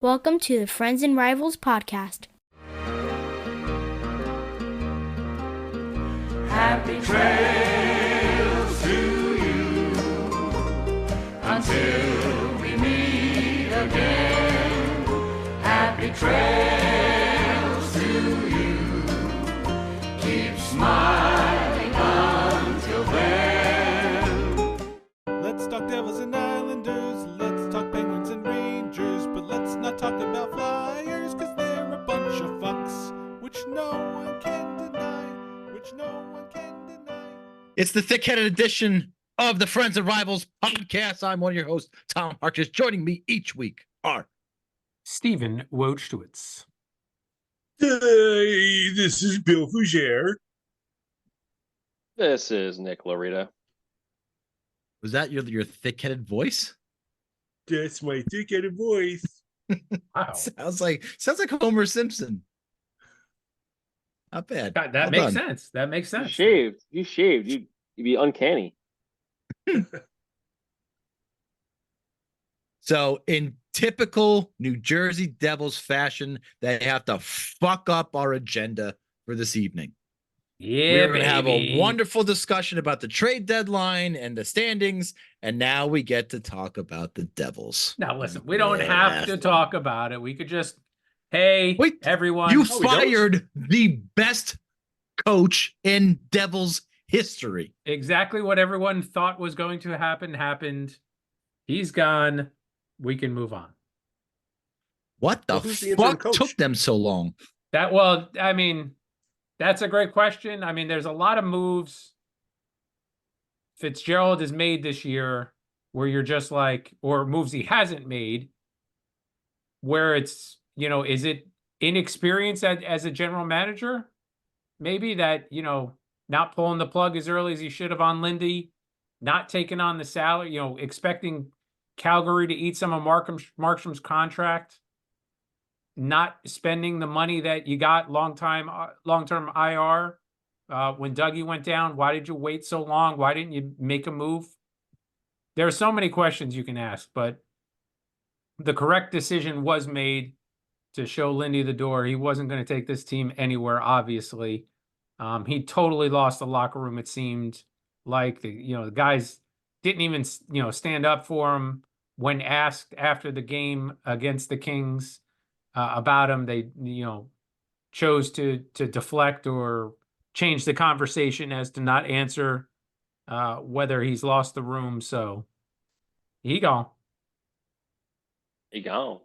Welcome to the Friends and Rivals podcast. Happy trails to you until we meet again. Happy trails to you. Keep smiling until then. Let's talk Devils and Islanders. Let's talk Penguins and Rangers. But let's not talk about Flyers, cause they're a bunch of fucks, which no one can deny. It's the thick-headed edition of the Friends and Rivals podcast. I'm one of your hosts, Tom Harkness. Joining me each week are Stephen Wojtowicz. Hey, this is Bill Fougere. This is Nick Lorita. Was that your thick-headed voice? That's my thick-headed voice. Wow. Sounds like Homer Simpson. Not bad. That Well makes done. sense. That makes sense. You shaved. You'd be uncanny. So in typical New Jersey Devils fashion, they have to fuck up our agenda for this evening. Yeah, We're going to have baby. a wonderful discussion about the trade deadline and the standings, and now we get to talk about the Devils. Now listen, we don't have to talk about it. We could just, hey, Wait, everyone. You we don't? fired the best coach in Devils history. Exactly what everyone thought was going to happen happened. He's gone. We can move on. What the Well, who's the interim fuck coach? took them so long? That's a great question. I mean, there's a lot of moves Fitzgerald has made this year where you're just like, or moves he hasn't made, where it's, is it inexperience as a general manager? Maybe that, not pulling the plug as early as he should have on Lindy, not taking on the salary, expecting Calgary to eat some of Markstrom's contract, not spending the money that you got long-term IR. When Dougie went down, why did you wait so long? Why didn't you make a move? There are so many questions you can ask, but the correct decision was made to show Lindy the door. He wasn't going to take this team anywhere, obviously. He totally lost the locker room, it seemed like. The guys didn't even, stand up for him when asked after the game against the Kings about him. They, chose to deflect or change the conversation as to not answer whether he's lost the room. So he gone. He gone.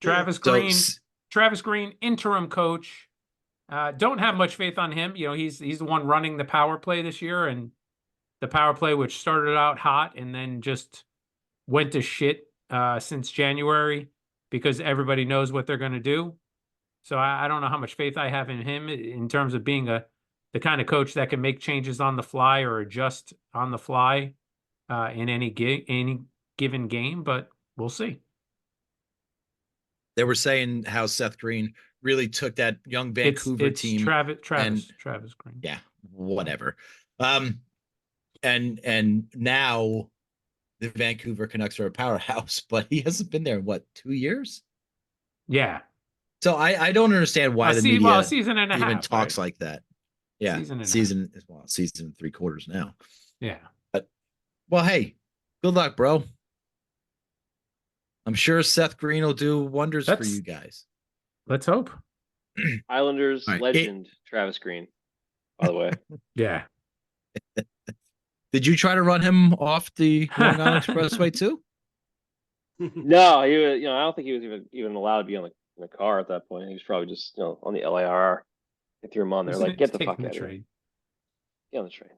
Travis So, Green, interim coach. Don't have much faith on him. He's the one running the power play this year, and the power play, which started out hot and then just went to shit since January because everybody knows what they're going to do. So I don't know how much faith I have in him in terms of being the kind of coach that can make changes on the fly or adjust on the fly in any given game, but we'll see. they were saying how Seth Green really took that young Vancouver It's team. Travis Green. Yeah, whatever. And now the Vancouver Canucks are a powerhouse, but he hasn't been there in 2 years? Yeah. So I don't understand why the media a season and a even half, talks right? like that. Yeah, Season and a half. season and 3/4 now. Yeah. Well, hey, good luck, bro. I'm sure Seth Green will do wonders for That's- you guys. Let's hope. Islanders All right. legend Travis Green, by the way. Yeah. Did you try to run him off the Long Island Expressway too? No, he was. I don't think he was even allowed to be on the car at that point. He was probably just on the LIRR. They threw him on there. Like, get the fuck out of here. Get on the train.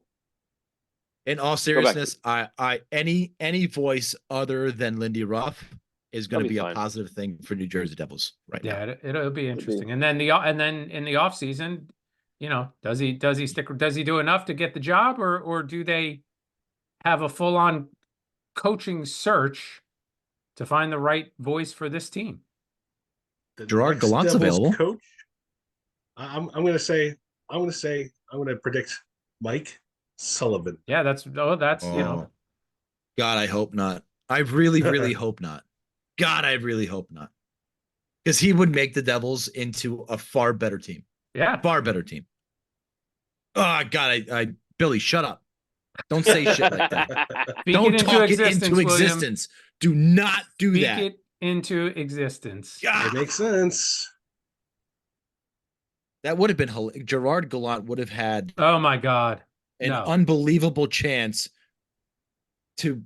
In all seriousness, I any voice other than Lindy Ruff is going to That'll be be a fine. positive thing for New Jersey Devils right now. Yeah, it'll be interesting. And then in the off season, does he stick? Does he do enough to get the job, or do they have a full on coaching search to find the right voice for this team? The Gerard next Gallant's Devils available. Coach. I'm going to predict Mike Sullivan. Yeah, that's Oh. God, I hope not. I really, really hope not. God, I really hope not. Because he would make the Devils into a far better team. Yeah. Far better team. Oh God, I Billy, shut up. Don't say shit like that. Don't talk it into existence. Do not do that. Speak it into existence. It makes sense. That would have been hilarious. Gerard Gallant would have had Oh my God. an unbelievable chance to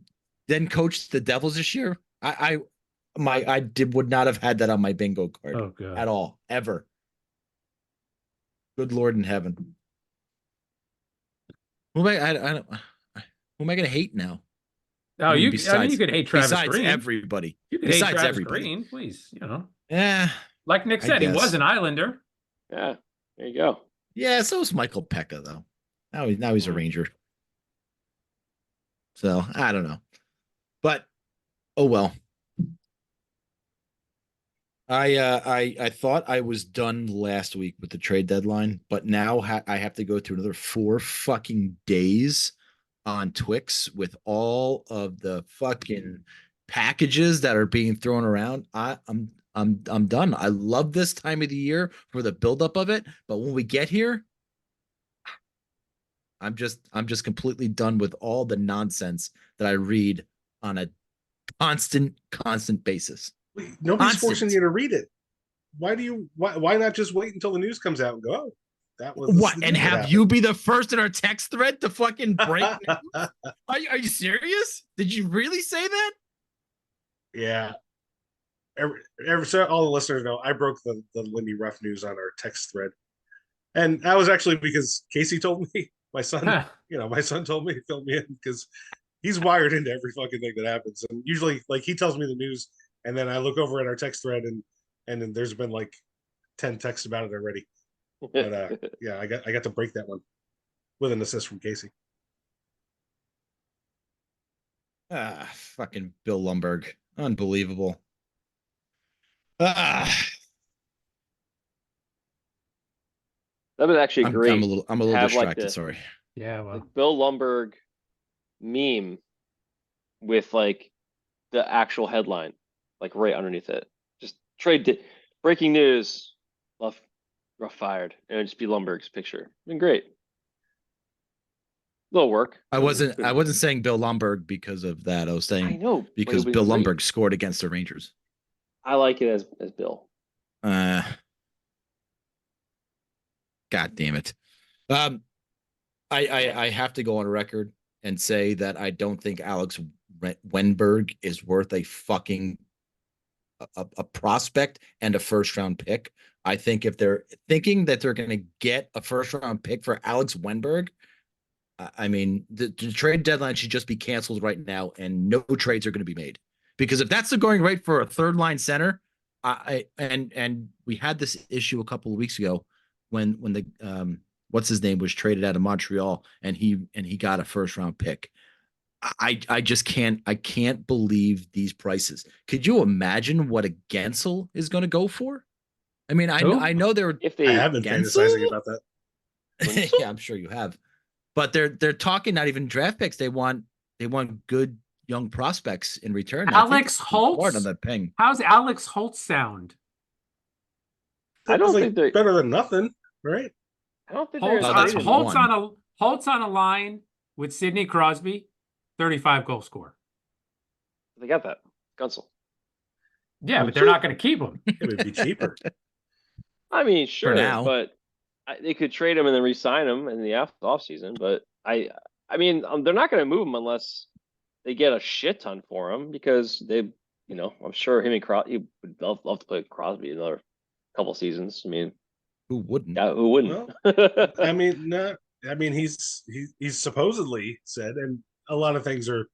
then coach the Devils this year. I would not have had that on my bingo card at all, ever. Good Lord in heaven. Who am I going to hate now? Oh, you could hate Travis besides Green. Everybody. You could hate Travis Green, please. Yeah. Like Nick said, he was an Islander. Yeah. There you go. Yeah, so is Michael Pekka, though. Now he's a Ranger. So I don't know. But oh well. I thought I was done last week with the trade deadline, but now I have to go through another 4 fucking days on Twix with all of the fucking packages that are being thrown around. I'm done. I love this time of the year for the buildup of it, but when we get here, I'm just completely done with all the nonsense that I read on a constant basis. Nobody's forcing you to read it. Why not just wait until the news comes out and go, oh, that was what? And have you be the first in our text thread to fucking break news? Are you serious? Did you really say that? Yeah. So all the listeners know I broke the Lindy Ruff news on our text thread. And that was actually because Casey told me, my son, my son told me to fill me in because he's wired into every fucking thing that happens. And usually like he tells me the news and then I look over at our text thread and then there's been like 10 texts about it already. But yeah, I got to break that one with an assist from Casey. Fucking Bill Lumberg. Unbelievable. That was actually great. I'm a little distracted. Like sorry. Yeah, well, Bill Lumberg meme with like the actual headline, like right underneath it. Just breaking news. Ruff fired, and it'd just be Lumberg's picture. Been great. Little work. I wasn't saying Bill Lumberg because of that. I was saying because Bill Lumberg scored against the Rangers. I like it as Bill. God damn it. I have to go on record and say that I don't think Alex Wenberg is worth a fucking a prospect and a first round pick. I think if they're thinking that they're going to get a first round pick for Alex Wenberg, I mean, the trade deadline should just be canceled right now and no trades are going to be made. Because if that's the going rate for a third line center, and we had this issue a couple of weeks ago when the what's his name was traded out of Montreal and he got a first round pick. I just can't believe these prices. Could you imagine what a Gensel is going to go for? I mean, I know they're I have been fantasizing about that. Yeah, I'm sure you have. But they're talking not even draft picks. They want good young prospects in return. Alex Holtz on that ping. How's Alex Holtz sound? I don't think they're better than nothing, right? I don't think Holtz on a line with Sidney Crosby, 35 goal scorer. They got that. Gunsel. Yeah, but they're not going to keep him. It would be cheaper. I mean, sure, but they could trade him and then re-sign him in the off season. But I mean, they're not going to move him unless they get a shit ton for him because they, I'm sure him and Crosby would love to play with Crosby another couple seasons. I mean, who wouldn't? Yeah, who wouldn't? Well, I mean, he's supposedly said, and a lot of things are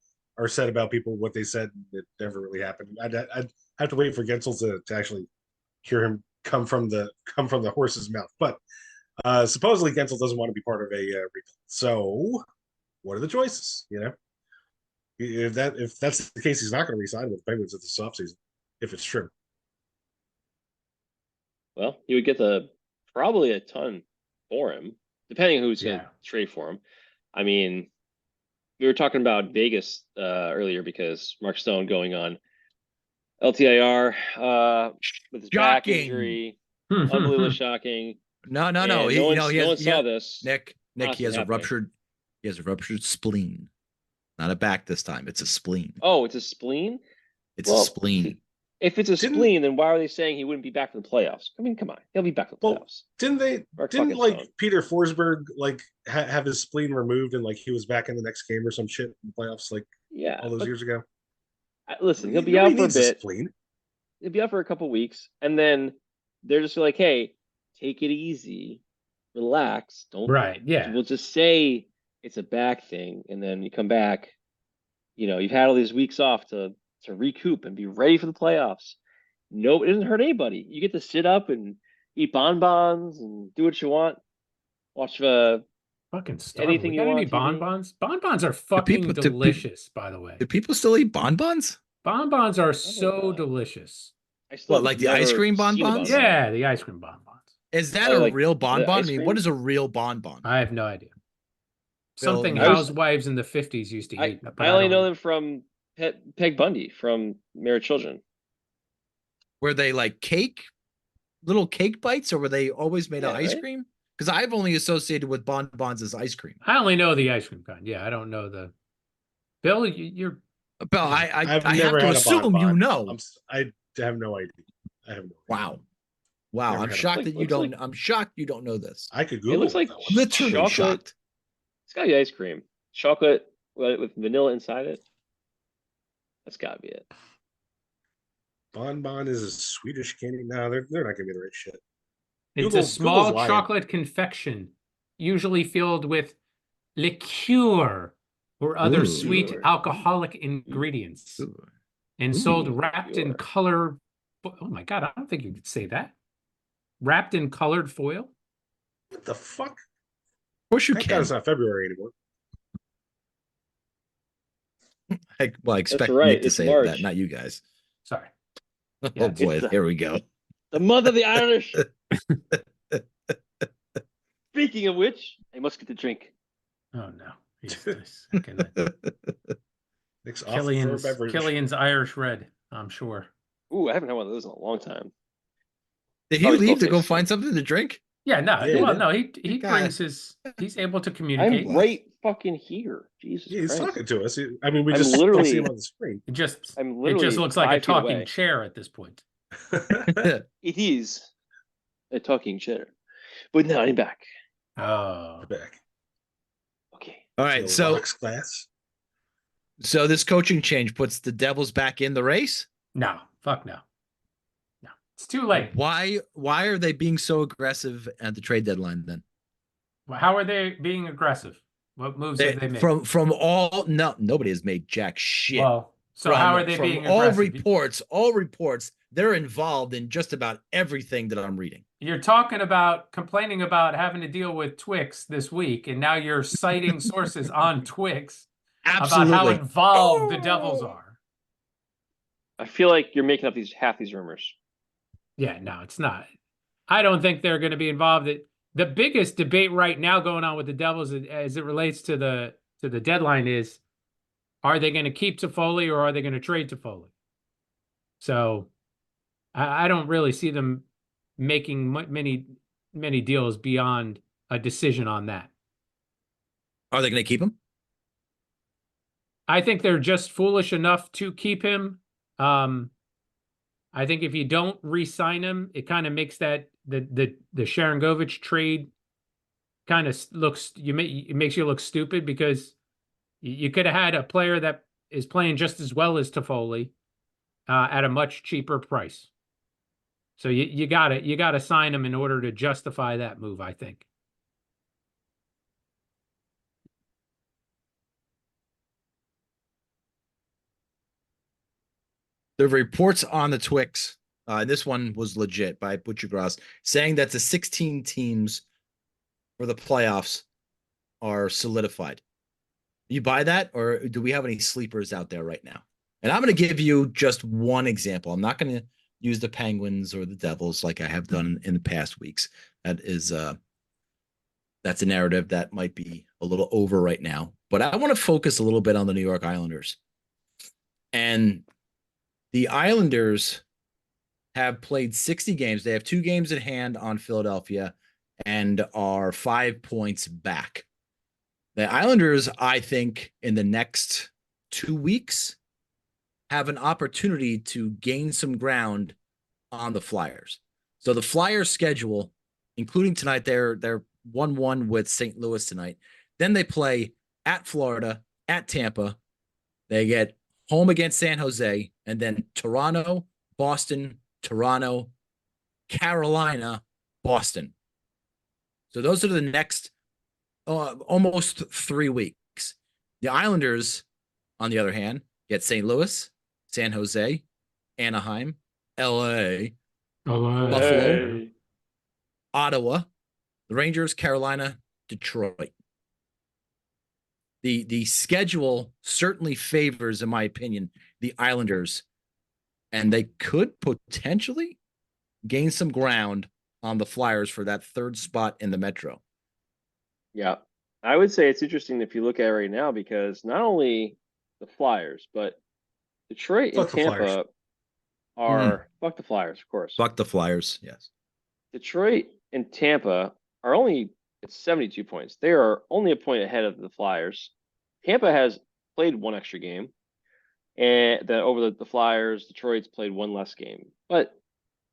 said about people what they said that never really happened. I'd have to wait for Gensel to actually hear him come from the horse's mouth. But supposedly Gensel doesn't want to be part of a rebuild. So what are the choices? If that's the case, he's not going to resign with the Penguins at this offseason, if it's true. Well, you would get probably a ton for him, depending on who's going to trade for him. I mean, we were talking about Vegas earlier because Mark Stone going on LTIR with his back Shocking. injury. Unbelievably shocking. No. And no one saw this. Nick, he has a ruptured spleen. Not a back this time. It's a spleen. Oh, it's a spleen? It's a spleen. If it's a spleen, then why are they saying he wouldn't be back for the playoffs? I mean, come on. He'll be back for the playoffs. Didn't Peter Forsberg have his spleen removed and he was back in the next game or some shit in the playoffs all those years ago? Listen, he'll be out for a bit. He'll be out for a couple weeks, and then they're just like, "Hey, take it easy, relax, don't." Right? Yeah. We'll just say it's a back thing, and then you come back. You've had all these weeks off to recoup and be ready for the playoffs. No, it doesn't hurt anybody. You get to sit up and eat bonbons and do what you want. Watch fucking stuff. Anything you want. Any bonbons? Bonbons are fucking delicious, by the way. Do people still eat bonbons? Bonbons are so delicious. What, like the ice cream bonbons? Yeah, the ice cream bonbons. Is that a real bonbon? I mean, what is a real bonbon? I have no idea. Something housewives in the 50s used to eat. I only know them from Peg Bundy from Married Children. Were they like little cake bites, or were they always made of ice cream? Because I've only associated with bonbons as ice cream. I only know the ice cream kind. Yeah, I don't know the. Bill, you're. Bill, I have to assume you know. I have no idea. I have no. Wow! I'm shocked that you don't. I'm shocked you don't know this. I could Google. It looks like literally chocolate. Shocked. It's gotta be ice cream. Chocolate with vanilla inside it. That's gotta be it. Bonbon is a Swedish candy. No, they're not gonna be the right shit. It's a small chocolate confection, usually filled with liqueur or other sweet alcoholic ingredients, and sold wrapped in color. Oh my god! I don't think you could say that. Wrapped in colored foil. What the fuck? Of course you Thank can. God it's not February anymore. I expect right. Nick to It's say March. that, not you guys. Sorry. Oh boy, here we go. The month of the Irish. Speaking of which, I must get the drink. Oh no. Killian's Irish Red, I'm sure. Ooh, I haven't had one of those in a long time. Did he leave to go find something to drink? Yeah, no. Well, no, he brings he's able to communicate. I'm right fucking here. Jesus He's Christ. talking to us. I mean, we I'm just literally- don't see him on the screen. It just literally looks like a 5 feet talking away. chair at this point. It is a talking chair. But now I'm back. Oh. Back. Okay. All right, so rocks glass. So this coaching change puts the Devils back in the race? No, fuck no. No, it's too late. Why are they being so aggressive at the trade deadline then? Well, how are they being aggressive? What moves have they made? Nobody has made jack shit. Well, so how are they being aggressive? All reports, they're involved in just about everything that I'm reading. You're complaining about having to deal with Twix this week, and now you're citing sources on Twix Absolutely. about how involved the Devils are. I feel like you're making up half these rumors. Yeah, no, it's not. I don't think they're going to be involved. The biggest debate right now going on with the Devils as it relates to the deadline is, are they going to keep Toffoli or are they going to trade Toffoli? So I don't really see them making many deals beyond a decision on that. Are they going to keep him? I think they're just foolish enough to keep him. I think if you don't re-sign him, it kind of makes that the Sharangovich trade kind of it makes you look stupid, because you could have had a player that is playing just as well as Toffoli at a much cheaper price. So you gotta sign him in order to justify that move, I think. The reports on the Twix, this one was legit by Butcher Gross, saying that the 16 teams for the playoffs are solidified. You buy that, or do we have any sleepers out there right now? And I'm going to give you just one example. I'm not going to use the Penguins or the Devils like I have done in the past weeks. That's a narrative that might be a little over right now. But I want to focus a little bit on the New York Islanders. And The Islanders have played 60 games. They have 2 games at hand on Philadelphia and are 5 points back. The Islanders, I think, in the next 2 weeks have an opportunity to gain some ground on the Flyers. So the Flyers schedule, including tonight, they're 1-1 with St. Louis tonight. Then they play at Florida, at Tampa. They get home against San Jose, and then Toronto, Boston, Toronto, Carolina, Boston. So those are the next almost 3 weeks. The Islanders, on the other hand, get St. Louis, San Jose, Anaheim, LA, Buffalo, Ottawa, the Rangers, Carolina, Detroit. The schedule certainly favors, in my opinion, the Islanders, and they could potentially gain some ground on the Flyers for that 3rd spot in the Metro. Yeah. I would say it's interesting if you look at it right now, because not only the Flyers, but Detroit and Tampa are fuck the Flyers, of course. Fuck the Flyers, yes. Detroit and Tampa are only at 72 points. They are only a point ahead of the Flyers. Tampa has played 1 extra game, and then over the Flyers, Detroit's played 1 less game. But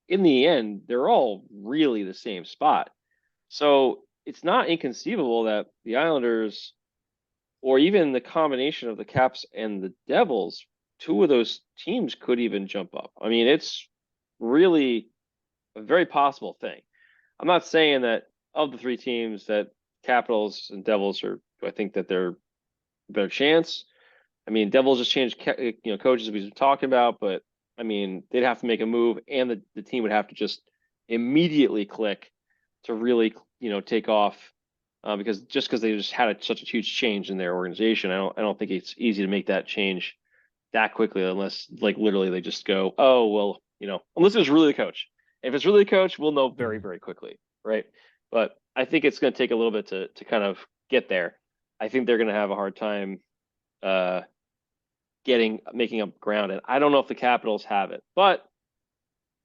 in the end, they're all really the same spot. So it's not inconceivable that the Islanders, or even the combination of the Caps and the Devils, 2 of those teams could even jump up. I mean, it's really a very possible thing. I'm not saying that of the 3 teams that Capitals and Devils are, I think that they're a better chance. I mean, Devils just changed, coaches we've been talking about, but I mean, they'd have to make a move, and the team would have to just immediately click to really, take off, because they just had such a huge change in their organization. I don't think it's easy to make that change that quickly, unless like literally they just go, oh well, unless it's really the coach. If it's really the coach, we'll know very, very quickly, right? But I think it's going to take a little bit to kind of get there. I think they're going to have a hard time making up ground, and I don't know if the Capitals have it, but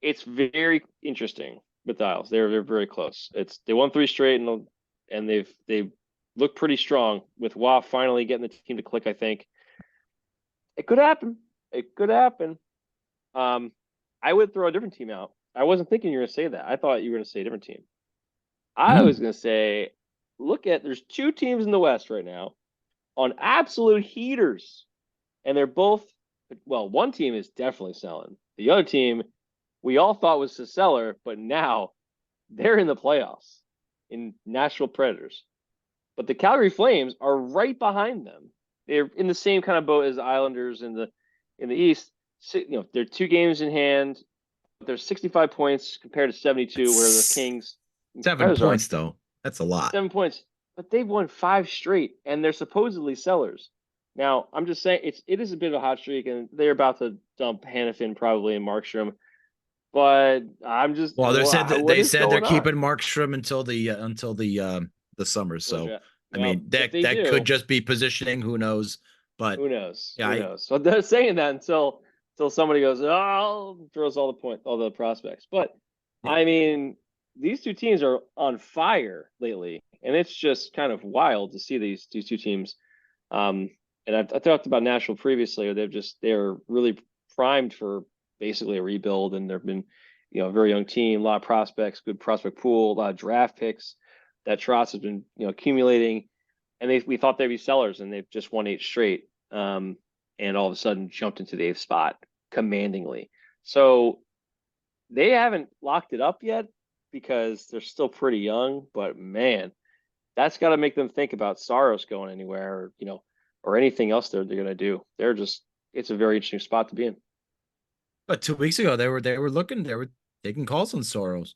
it's very interesting with the Isles. They're very close. They won 3 straight, and they've looked pretty strong with Waugh finally getting the team to click. I think it could happen. It could happen. I would throw a different team out. I wasn't thinking you were going to say that. I thought you were going to say a different team. I was going to say, there's 2 teams in the West right now on absolute heaters. And they're both, well, one team is definitely selling. The other team, we all thought was a seller, but now they're in the playoffs in Nashville Predators. But the Calgary Flames are right behind them. They're in the same kind of boat as the Islanders in the East. They're 2 games in hand. There's 65 points compared to 72, where the Kings. 7 points, though. That's a lot. 7 points. But they've won 5 straight, and they're supposedly sellers. Now, I'm just saying it is a bit of a hot streak, and they're about to dump Hannafin probably and Markstrom. But I'm just they said they're keeping Markstrom until the summer. So I mean that could just be positioning. Who knows? But who knows? Yeah, who knows? So they're saying that until somebody goes, throws all the prospects. But yeah. I mean, these 2 teams are on fire lately, and it's just kind of wild to see these 2 teams. And I talked about Nashville previously. They're really primed for basically a rebuild, and they've been, a very young team, a lot of prospects, good prospect pool, a lot of draft picks that Trotz has been, accumulating, and we thought they'd be sellers, and they've just won 8 straight, and all of a sudden jumped into the 8th spot commandingly. So they haven't locked it up yet because they're still pretty young, but man, that's got to make them think about Saros going anywhere, or anything else they're going to do. It's a very interesting spot to be in. But 2 weeks ago, they were taking calls on Saros,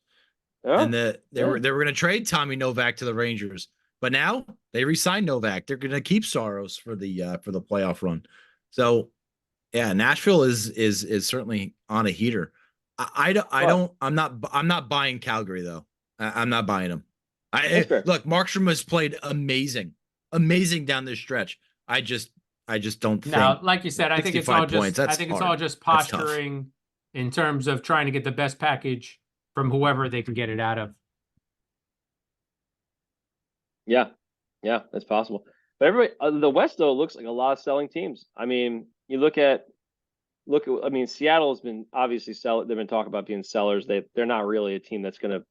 and they were going to trade Tommy Novak to the Rangers. But now they re-signed Novak. They're going to keep Saros for the playoff run. So yeah, Nashville is certainly on a heater. I'm not buying Calgary though. I'm not buying them. Look, Markstrom has played amazing down this stretch. I just don't Now, think like you said, I think it's 65 all points. just I That's think it's hard. all just That's tough. posturing in terms of trying to get the best package from whoever they can get it out of. Yeah, yeah, that's possible. But everybody, the West though looks like a lot of selling teams. I mean, you look at I mean, Seattle has been obviously they've been talking about being sellers. They're not really a team that's gonna.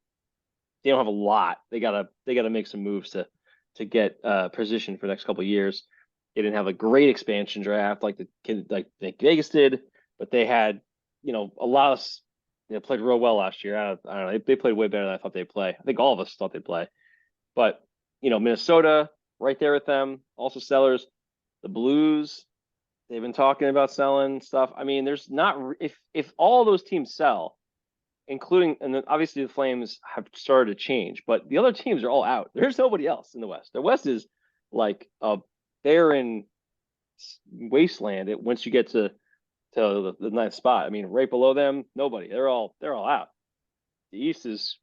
They don't have a lot. They gotta make some moves to get position for the next couple of years. They didn't have a great expansion draft like Vegas did, but they had a lot of they played real well last year. I don't know. They played way better than I thought they'd play. I think all of us thought they'd play, but Minnesota right there with them, also sellers. The Blues, they've been talking about selling stuff. I mean, there's not if all those teams sell, including and then obviously the Flames have started to change, but the other teams are all out. There's nobody else in the West. The West is like a barren wasteland. Once you get to the ninth spot, I mean, right below them, nobody. They're all out. The East is,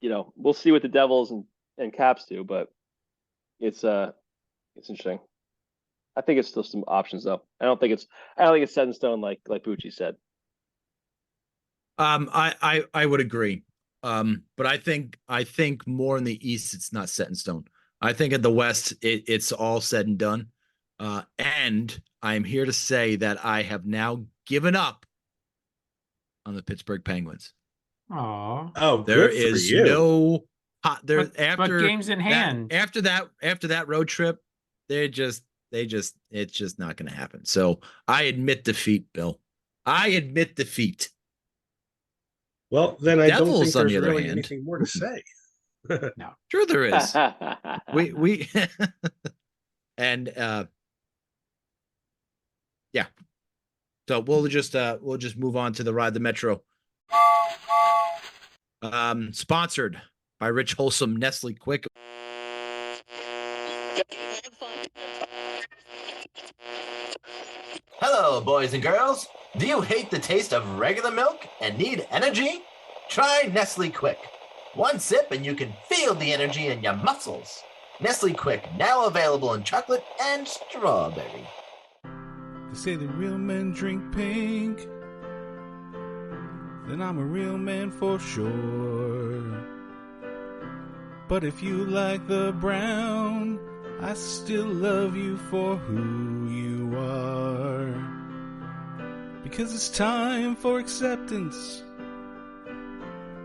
we'll see what the Devils and Caps do, but it's interesting. I think it's still some options though. I don't think it's set in stone like Bucci said. I would agree. But I think more in the East it's not set in stone. I think in the West it's all said and done. And I'm here to say that I have now given up on the Pittsburgh Penguins. Oh, there is no there but, after games in hand. After that road trip, it's just not going to happen. So I admit defeat, Bill. I admit defeat. Well, then I don't think on there's the other really hand, anything more to say. No, sure there is. we and yeah. So we'll just move on to the Ride the Metro. Sponsored by Rich Wholesome Nestle Quick. Hello, boys and girls. Do you hate the taste of regular milk and need energy? Try Nestle Quick. One sip and you can feel the energy in your muscles. Nestle Quick, now available in chocolate and strawberry. They say the real men drink pink. Then I'm a real man for sure. But if you like the brown, I still love you for who you are. Because it's time for acceptance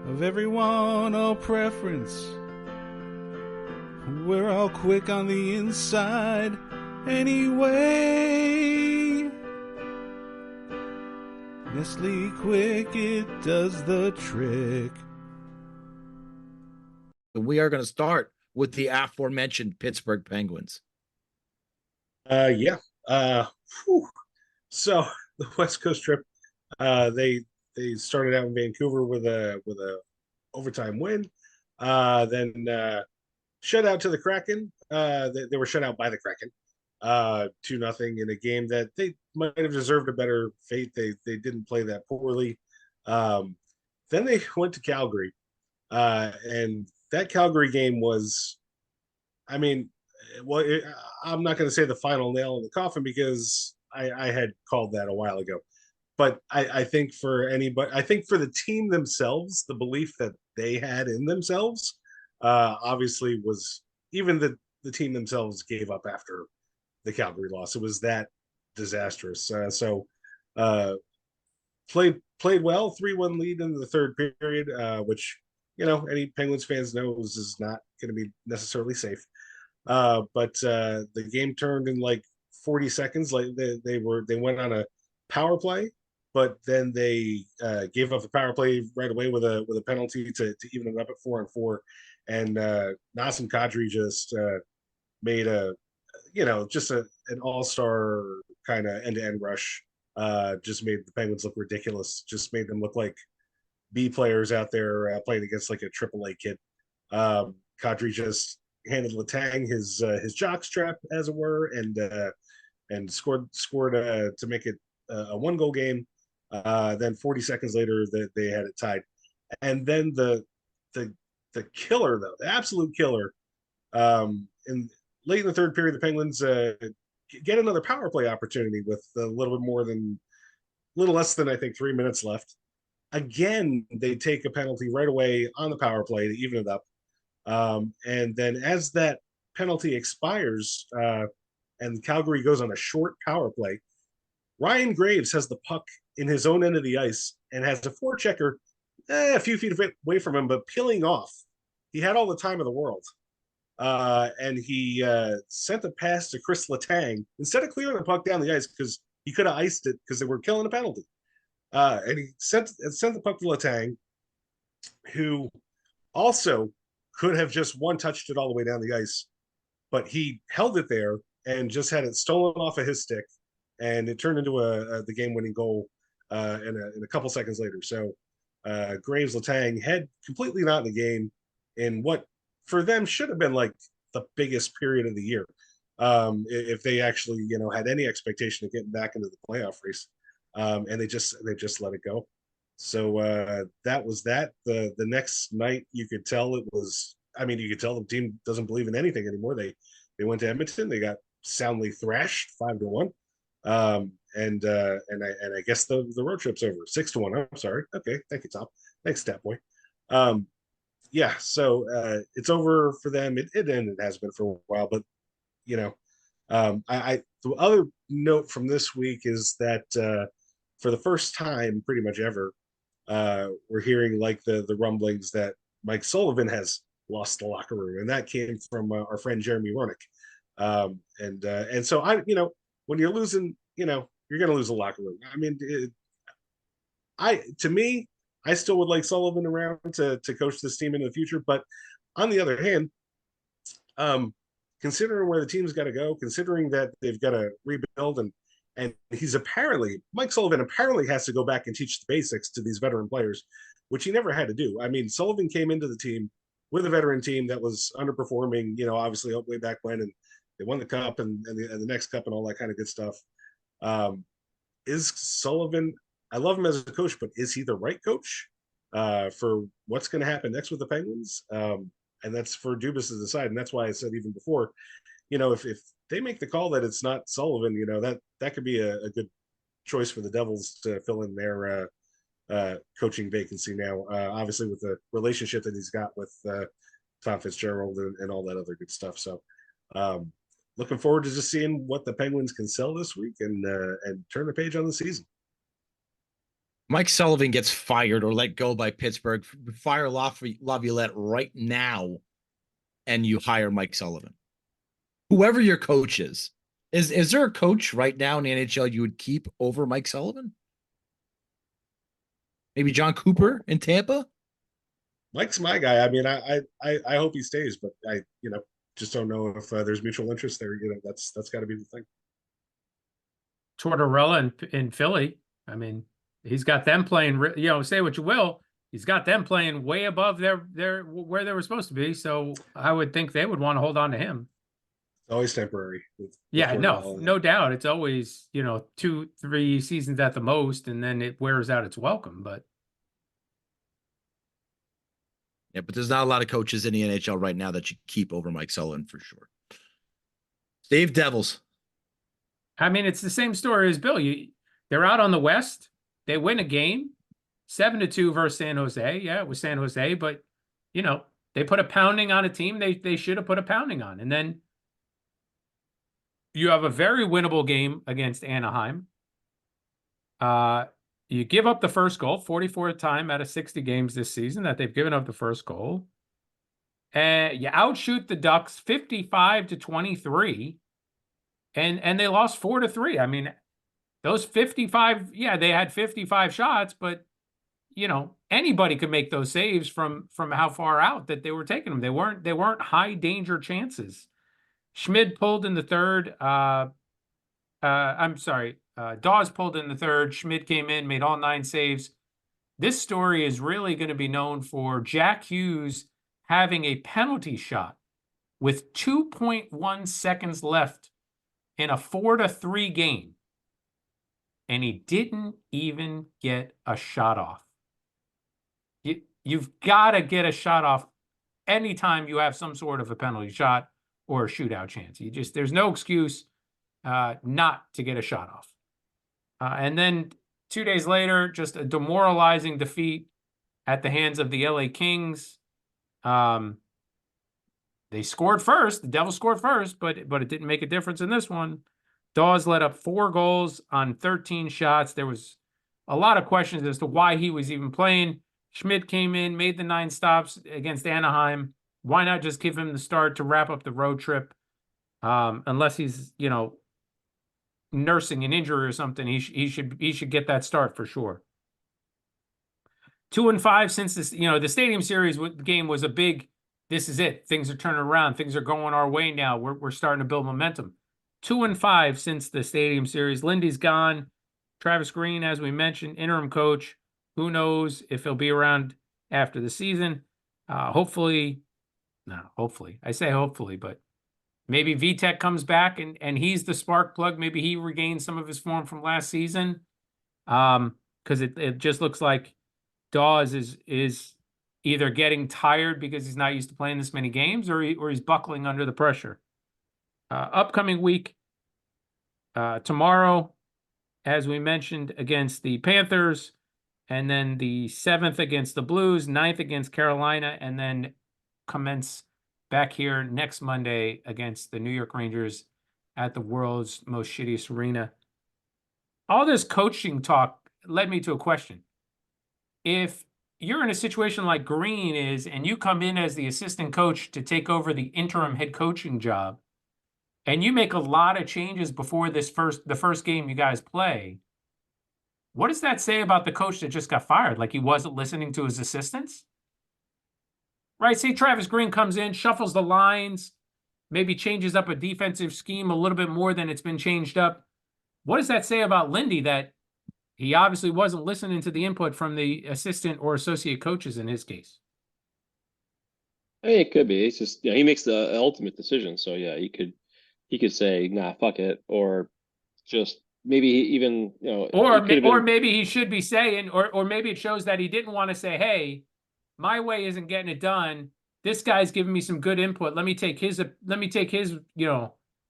of everyone, all preference. We're all quick on the inside anyway. Nestle Quick, it does the trick. We are going to start with the aforementioned Pittsburgh Penguins. Yeah. So the West Coast trip, they started out in Vancouver with a overtime win. Then shut out to the Kraken. They were shut out by the Kraken, 2-0 in a game that they might have deserved a better fate. They didn't play that poorly. Then they went to Calgary, and that Calgary game was, I mean, well, I'm not going to say the final nail in the coffin because I had called that a while ago. But I think for anybody, I think for the team themselves, the belief that they had in themselves, obviously was even the team themselves gave up after the Calgary loss. It was that disastrous. Played well, 3-1 lead in the third period, which any Penguins fans knows is not going to be necessarily safe. But the game turned in like 40 seconds. Like they went on a power play, but then they gave up the power play right away with a penalty to even it up at 4-4. And Nassim Kadri just made an all-star kind of end-to-end rush. Just made the Penguins look ridiculous. Just made them look like B players out there playing against like a AAA kid. Kadri just handed Letang his jockstrap, as it were, and scored to make it a 1-goal game. Then 40 seconds later, they had it tied, and then the killer, though, the absolute killer, in late in the third period, the Penguins get another power play opportunity with a little less than I think 3 minutes left. Again, they take a penalty right away on the power play to even it up. And then as that penalty expires, and Calgary goes on a short power play, Ryan Graves has the puck in his own end of the ice and has a forechecker a few feet away from him, but peeling off. He had all the time in the world. And he sent a pass to Chris Letang instead of clearing the puck down the ice because he could have iced it because they were killing a penalty. And he sent the puck to Letang, who also could have just one-touched it all the way down the ice, but he held it there and just had it stolen off of his stick, and it turned into the game-winning goal in a couple seconds later. So Graves Letang had completely not in the game in what for them should have been like the biggest period of the year, if they actually had any expectation of getting back into the playoff race, and they just let it go. So that was that. The next night you could tell it was. I mean, you could tell the team doesn't believe in anything anymore. They went to Edmonton. They got soundly thrashed 5-1. And I guess the road trip's over 6-1. I'm sorry. Okay, thank you, Tom. Thanks, Stat Boy. Yeah, so it's over for them. It ended, it has been for a while, but the other note from this week is that for the first time, pretty much ever, we're hearing like the rumblings that Mike Sullivan has lost the locker room, and that came from our friend Jeremy Roenick. And so when you're losing, you're going to lose a locker room. I mean, to me, I still would like Sullivan around to coach this team in the future. But on the other hand, considering where the team's got to go, considering that they've got to rebuild, and Mike Sullivan apparently has to go back and teach the basics to these veteran players, which he never had to do. I mean, Sullivan came into the team with a veteran team that was underperforming, obviously way back when, and they won the cup and the next cup and all that kind of good stuff. Is Sullivan, I love him as a coach, but is he the right coach for what's going to happen next with the Penguins? And that's for Dubas to decide. And that's why I said even before, if they make the call that it's not Sullivan, that could be a good choice for the Devils to fill in their coaching vacancy now, obviously with the relationship that he's got with Tom Fitzgerald and all that other good stuff. So looking forward to just seeing what the Penguins can sell this week and turn the page on the season. Mike Sullivan gets fired or let go by Pittsburgh. Fire Laviolette right now, and you hire Mike Sullivan. Whoever your coach is there a coach right now in the NHL you would keep over Mike Sullivan? Maybe John Cooper in Tampa? Mike's my guy. I mean, I hope he stays, but I just don't know if there's mutual interest there. That's got to be the thing. Tortorella in Philly. I mean, he's got them playing. Say what you will, he's got them playing way above their where they were supposed to be. So I would think they would want to hold on to him. It's always temporary. Yeah, no doubt. It's always 2-3 seasons at the most, and then it wears out its welcome. But yeah, but there's not a lot of coaches in the NHL right now that you keep over Mike Sullivan for sure. Steve, Devils. I mean, it's the same story as Bill. They're out on the West. They win a game, 7-2 versus San Jose. Yeah, it was San Jose, but they put a pounding on a team they should have put a pounding on. And then you have a very winnable game against Anaheim. You give up the first goal, 44th time out of 60 games this season that they've given up the first goal. And you outshoot the Ducks 55-23. And they lost 4-3. I mean, those 55, they had 55 shots, but anybody could make those saves from how far out that they were taking them. They weren't high danger chances. Schmid pulled in the third. Dawes pulled in the third. Schmid came in, made all 9 saves. This story is really going to be known for Jack Hughes having a penalty shot with 2.1 seconds left in a 4-3 game. And he didn't even get a shot off. You've got to get a shot off anytime you have some sort of a penalty shot or a shootout chance. There's no excuse. not to get a shot off. And then 2 days later, just a demoralizing defeat at the hands of the LA Kings. They scored first. The Devils scored first, but it didn't make a difference in this one. Dawes let up 4 goals on 13 shots. There was a lot of questions as to why he was even playing. Schmidt came in, made the 9 stops against Anaheim. Why not just give him the start to wrap up the road trip? Unless he's, nursing an injury or something, he should get that start for sure. 2-5 since this, the Stadium Series game was a big. This is it. Things are turning around. Things are going our way now. We're starting to build momentum. 2-5 since the Stadium Series. Lindy's gone. Travis Green, as we mentioned, interim coach. Who knows if he'll be around after the season? Hopefully. I say hopefully, but maybe VTech comes back and he's the spark plug. Maybe he regains some of his form from last season. Because it just looks like Dawes is either getting tired because he's not used to playing this many games, or he's buckling under the pressure. Upcoming week, tomorrow, as we mentioned, against the Panthers, and then the 7th against the Blues, 9th against Carolina, and then commence back here next Monday against the New York Rangers at the world's most shittiest arena. All this coaching talk led me to a question. If you're in a situation like Green is, and you come in as the assistant coach to take over the interim head coaching job, and you make a lot of changes before the first game you guys play, what does that say about the coach that just got fired? Like he wasn't listening to his assistants? Right? Say Travis Green comes in, shuffles the lines, maybe changes up a defensive scheme a little bit more than it's been changed up. What does that say about Lindy, that he obviously wasn't listening to the input from the assistant or associate coaches in his case? I mean, it could be. It's just, he makes the ultimate decision. So yeah, he could say, nah, fuck it. Or just maybe even, or maybe he should be saying, or maybe it shows that he didn't want to say, hey, my way isn't getting it done. This guy's giving me some good input. Let me take his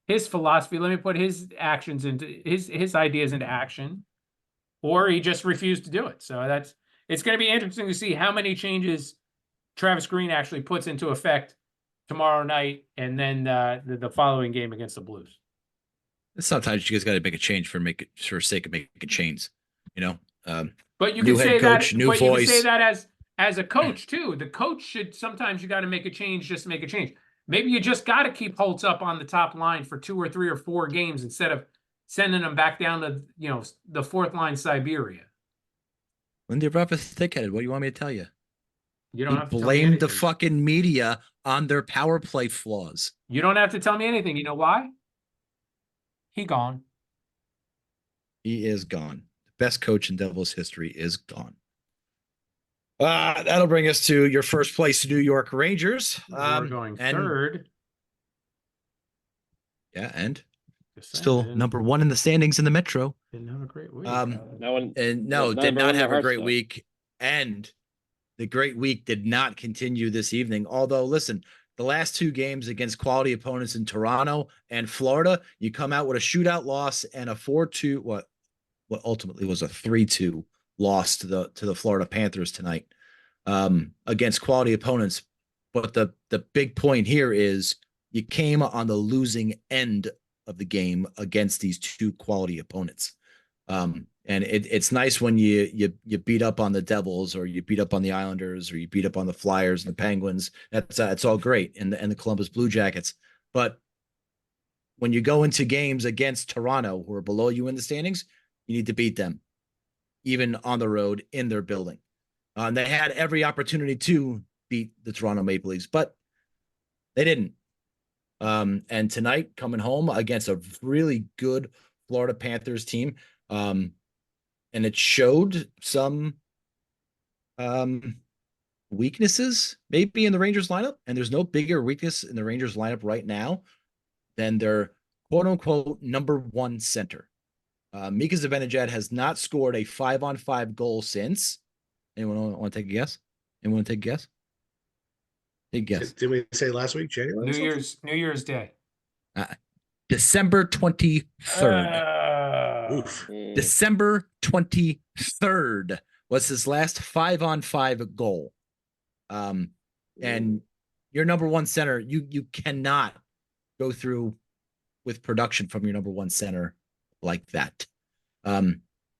his philosophy. Let me put his actions into his ideas into action. Or he just refused to do it. So it's going to be interesting to see how many changes Travis Green actually puts into effect tomorrow night, and then the following game against the Blues. Sometimes you guys got to make a change for sake of making a change, But you new can head say coach, that. new But voice. you can say that as a coach too. The coach should sometimes you got to make a change just to make a change. Maybe you just got to keep Holtz up on the top line for 2 or 3 or 4 games instead of sending them back down to the 4th line Siberia. Lindy Ruff is thick-headed. What do you want me to tell you? You don't have to blame the fucking media on their power play flaws. You don't have to tell me anything. You know why? He gone. He is gone. The best coach in Devils history is gone. That'll bring us to your first place New York Rangers. We're going third. Yeah, and still number 1 in the standings in the Metro. Didn't have a great week. Did not have a great week. And the great week did not continue this evening. Although, listen, the last 2 games against quality opponents in Toronto and Florida, you come out with a shootout loss and a 4-2, what ultimately was a 3-2 loss to the Florida Panthers tonight, against quality opponents. But the big point here is you came on the losing end of the game against these 2 quality opponents. And it's nice when you beat up on the Devils, or you beat up on the Islanders, or you beat up on the Flyers and the Penguins. It's all great, and the Columbus Blue Jackets. But when you go into games against Toronto, who are below you in the standings, you need to beat them, even on the road in their building. They had every opportunity to beat the Toronto Maple Leafs, but they didn't. And tonight, coming home against a really good Florida Panthers team, and it showed some weaknesses maybe in the Rangers lineup. And there's no bigger weakness in the Rangers lineup right now than their quote unquote number 1 center. Mika Zibanejad has not scored a 5-on-5 goal since. Anyone want to take a guess? Anyone want to take a guess? Take a guess. Did we say last week, January? New Year's Day. December 23rd. Oof. December 23rd was his last 5-on-5 goal. And your number one center, you cannot go through with production from your number one center like that.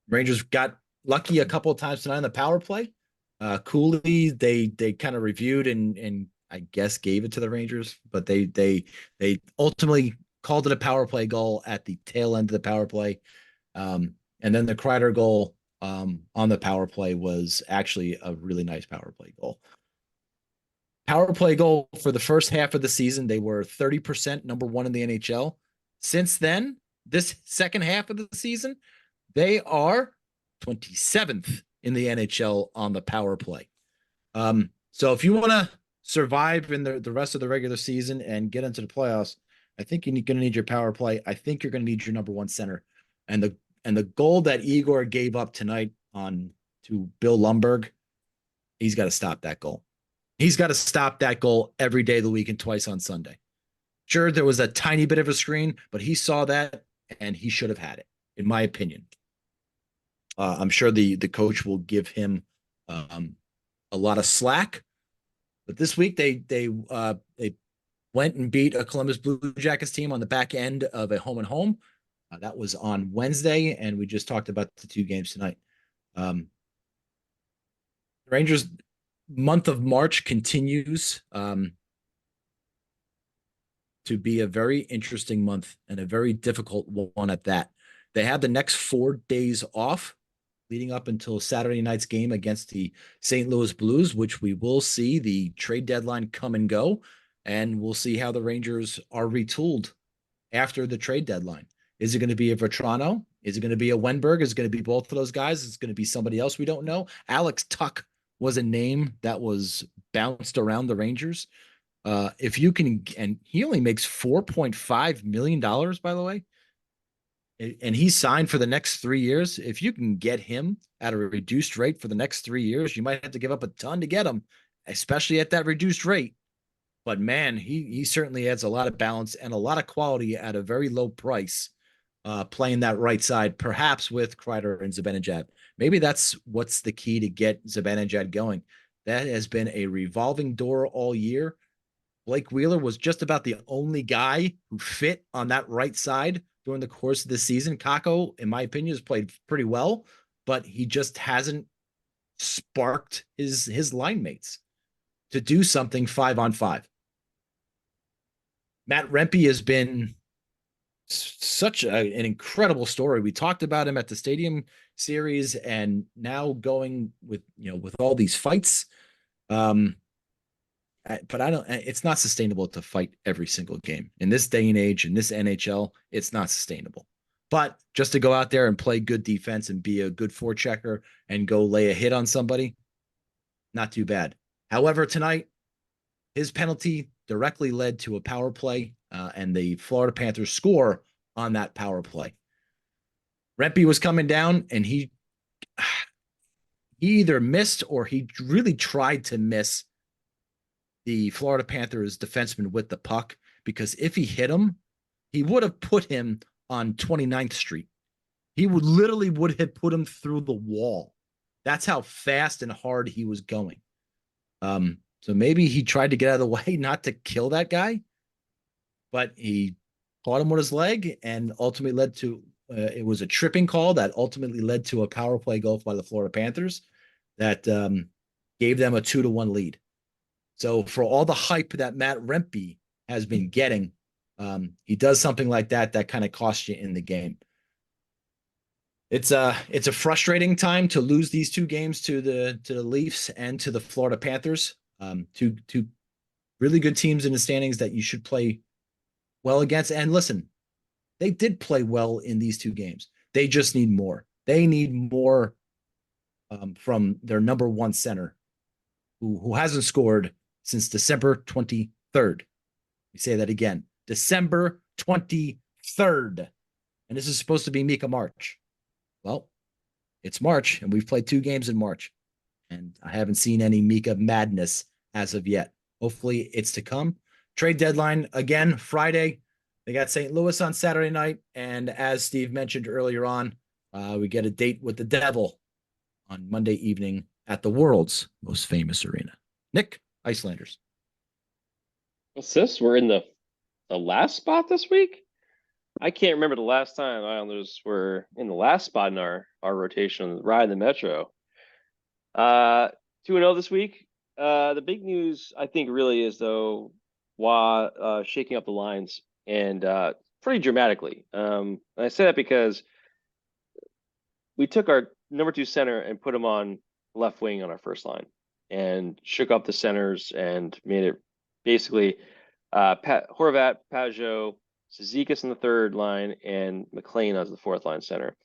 Rangers got lucky a couple of times tonight on the power play. Cooley, they kind of reviewed and I guess gave it to the Rangers, but they ultimately called it a power play goal at the tail end of the power play. And then the Kreider goal on the power play was actually a really nice power play goal. Power play goal for the first half of the season, they were 30% number one in the NHL. Since then, this second half of the season, they are 27th in the NHL on the power play. So if you want to survive in the rest of the regular season and get into the playoffs, I think you're going to need your power play. I think you're going to need your number one center. And the goal that Igor gave up tonight to Bill Lundberg, he's got to stop that goal. He's got to stop that goal every day of the week and twice on Sunday. Sure, there was a tiny bit of a screen, but he saw that and he should have had it, in my opinion. I'm sure the coach will give him a lot of slack, but this week they went and beat a Columbus Blue Jackets team on the back end of a home and home. That was on Wednesday, and we just talked about the two games tonight. Rangers month of March continues to be a very interesting month and a very difficult one at that. They have the next 4 days off leading up until Saturday night's game against the St. Louis Blues, which we will see the trade deadline come and go, and we'll see how the Rangers are retooled after the trade deadline. Is it going to be a Vetrano? Is it going to be a Wenberg? Is it going to be both of those guys? Is it going to be somebody else we don't know? Alex Tuch was a name that was bounced around the Rangers. If you can, and he only makes $4.5 million, by the way, and he's signed for the next 3 years. If you can get him at a reduced rate for the next 3 years, you might have to give up a ton to get him, especially at that reduced rate. But man, he certainly adds a lot of balance and a lot of quality at a very low price, playing that right side, perhaps with Kreider and Zibanejad. Maybe that's what's the key to get Zibanejad going. That has been a revolving door all year. Blake Wheeler was just about the only guy who fit on that right side during the course of the season. Kakko, in my opinion, has played pretty well, but he just hasn't sparked his line mates to do something 5-on-5. Matt Rempe has been such an incredible story. We talked about him at the Stadium Series, and now going with all these fights. But it's not sustainable to fight every single game in this day and age, in this NHL. It's not sustainable. But just to go out there and play good defense and be a good forechecker and go lay a hit on somebody, not too bad. However, tonight, his penalty directly led to a power play, and the Florida Panthers score on that power play. Rempe was coming down, and he either missed or he really tried to miss the Florida Panthers defenseman with the puck, because if he hit him, he would have put him on 29th Street. He would have put him through the wall. That's how fast and hard he was going. So maybe he tried to get out of the way, not to kill that guy, but he caught him with his leg and ultimately led to it was a tripping call that ultimately led to a power play goal by the Florida Panthers that gave them a 2-1 lead. So for all the hype that Matt Rempe has been getting, he does something like that kind of costs you in the game. It's a frustrating time to lose these two games to the Leafs and to the Florida Panthers. Two really good teams in the standings that you should play well against. And listen, they did play well in these two games. They just need more. They need more from their number one center, who hasn't scored since December 23rd. We say that again, December 23rd. And this is supposed to be Mika March. Well, it's March, and we've played 2 games in March, and I haven't seen any Mika madness as of yet. Hopefully it's to come. Trade deadline, again, Friday. They got St. Louis on Saturday night, and as Steve mentioned earlier on, we get a date with the Devil on Monday evening at the world's most famous arena. Nick, Icelanders. What's this? We're in the last spot this week? I can't remember the last time Islanders were in the last spot in our rotation, riding the Metro. 2-0 this week. The big news, I think, really is, though, shaking up the lines, and pretty dramatically. And I say that because we took our number 2 center and put him on left wing on our first line and shook up the centers and made it basically Horvat, Pajot, Zizekas in the third line, and McLean as the fourth line center.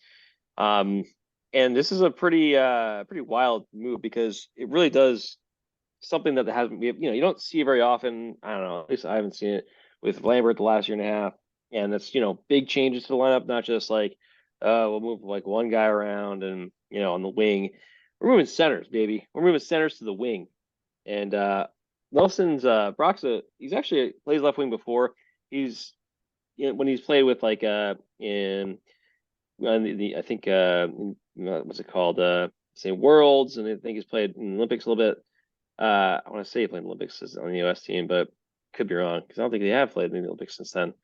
And this is a pretty wild move, because it really does something that hasn't, you don't see very often. I don't know, at least I haven't seen it with Lambert the last year and a half. And that's, big changes to the lineup, not just like, we'll move like one guy around and, on the wing. We're moving centers, baby. We're moving centers to the wing. And Nelson's Broxa, he's actually plays left wing before. He's when he's played with like in I think what's it called? Say Worlds, and I think he's played in the Olympics a little bit. I want to say he played in the Olympics on the US team, but could be wrong, because I don't think they have played in the Olympics since then.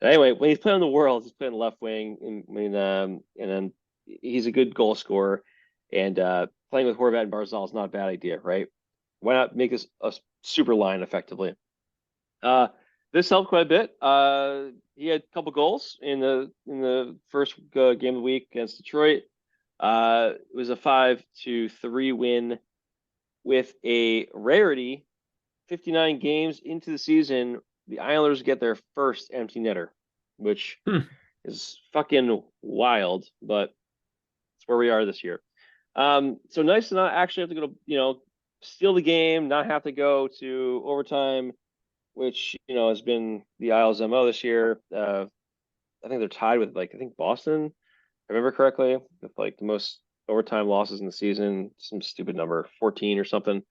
But anyway, when he's playing the Worlds, he's playing left wing, and then he's a good goal scorer. And playing with Horvat and Barzal is not a bad idea, right? Why not make this a super line effectively? This helped quite a bit. He had a couple goals in the first game of the week against Detroit. It was a 5-3 win with a rarity. 59 games into the season, the Islanders get their first empty netter, which is fucking wild, but it's where we are this year. So nice to not actually have to go to, steal the game, not have to go to overtime, which, has been the Isles' MO this year. I think they're tied with, I think Boston, if I remember correctly, with the most overtime losses in the season, some stupid number, 14 or something,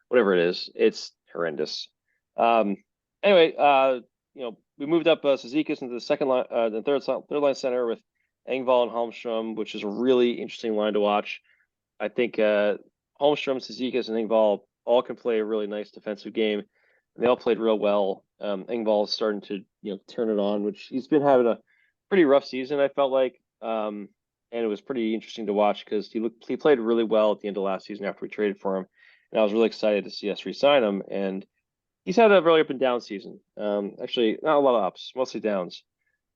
whatever it is. It's horrendous. Anyway, we moved up Zizekas into the second line, the third line center with Engvall and Holmstrom, which is a really interesting line to watch. I think Holmstrom, Zizekas, and Engvall all can play a really nice defensive game. And they all played real well. Engvall is starting to turn it on, which he's been having a pretty rough season, I felt like. And it was pretty interesting to watch, because he played really well at the end of last season after we traded for him. And I was really excited to see us re-sign him. And he's had a really up and down season. Actually, not a lot of ups, mostly downs.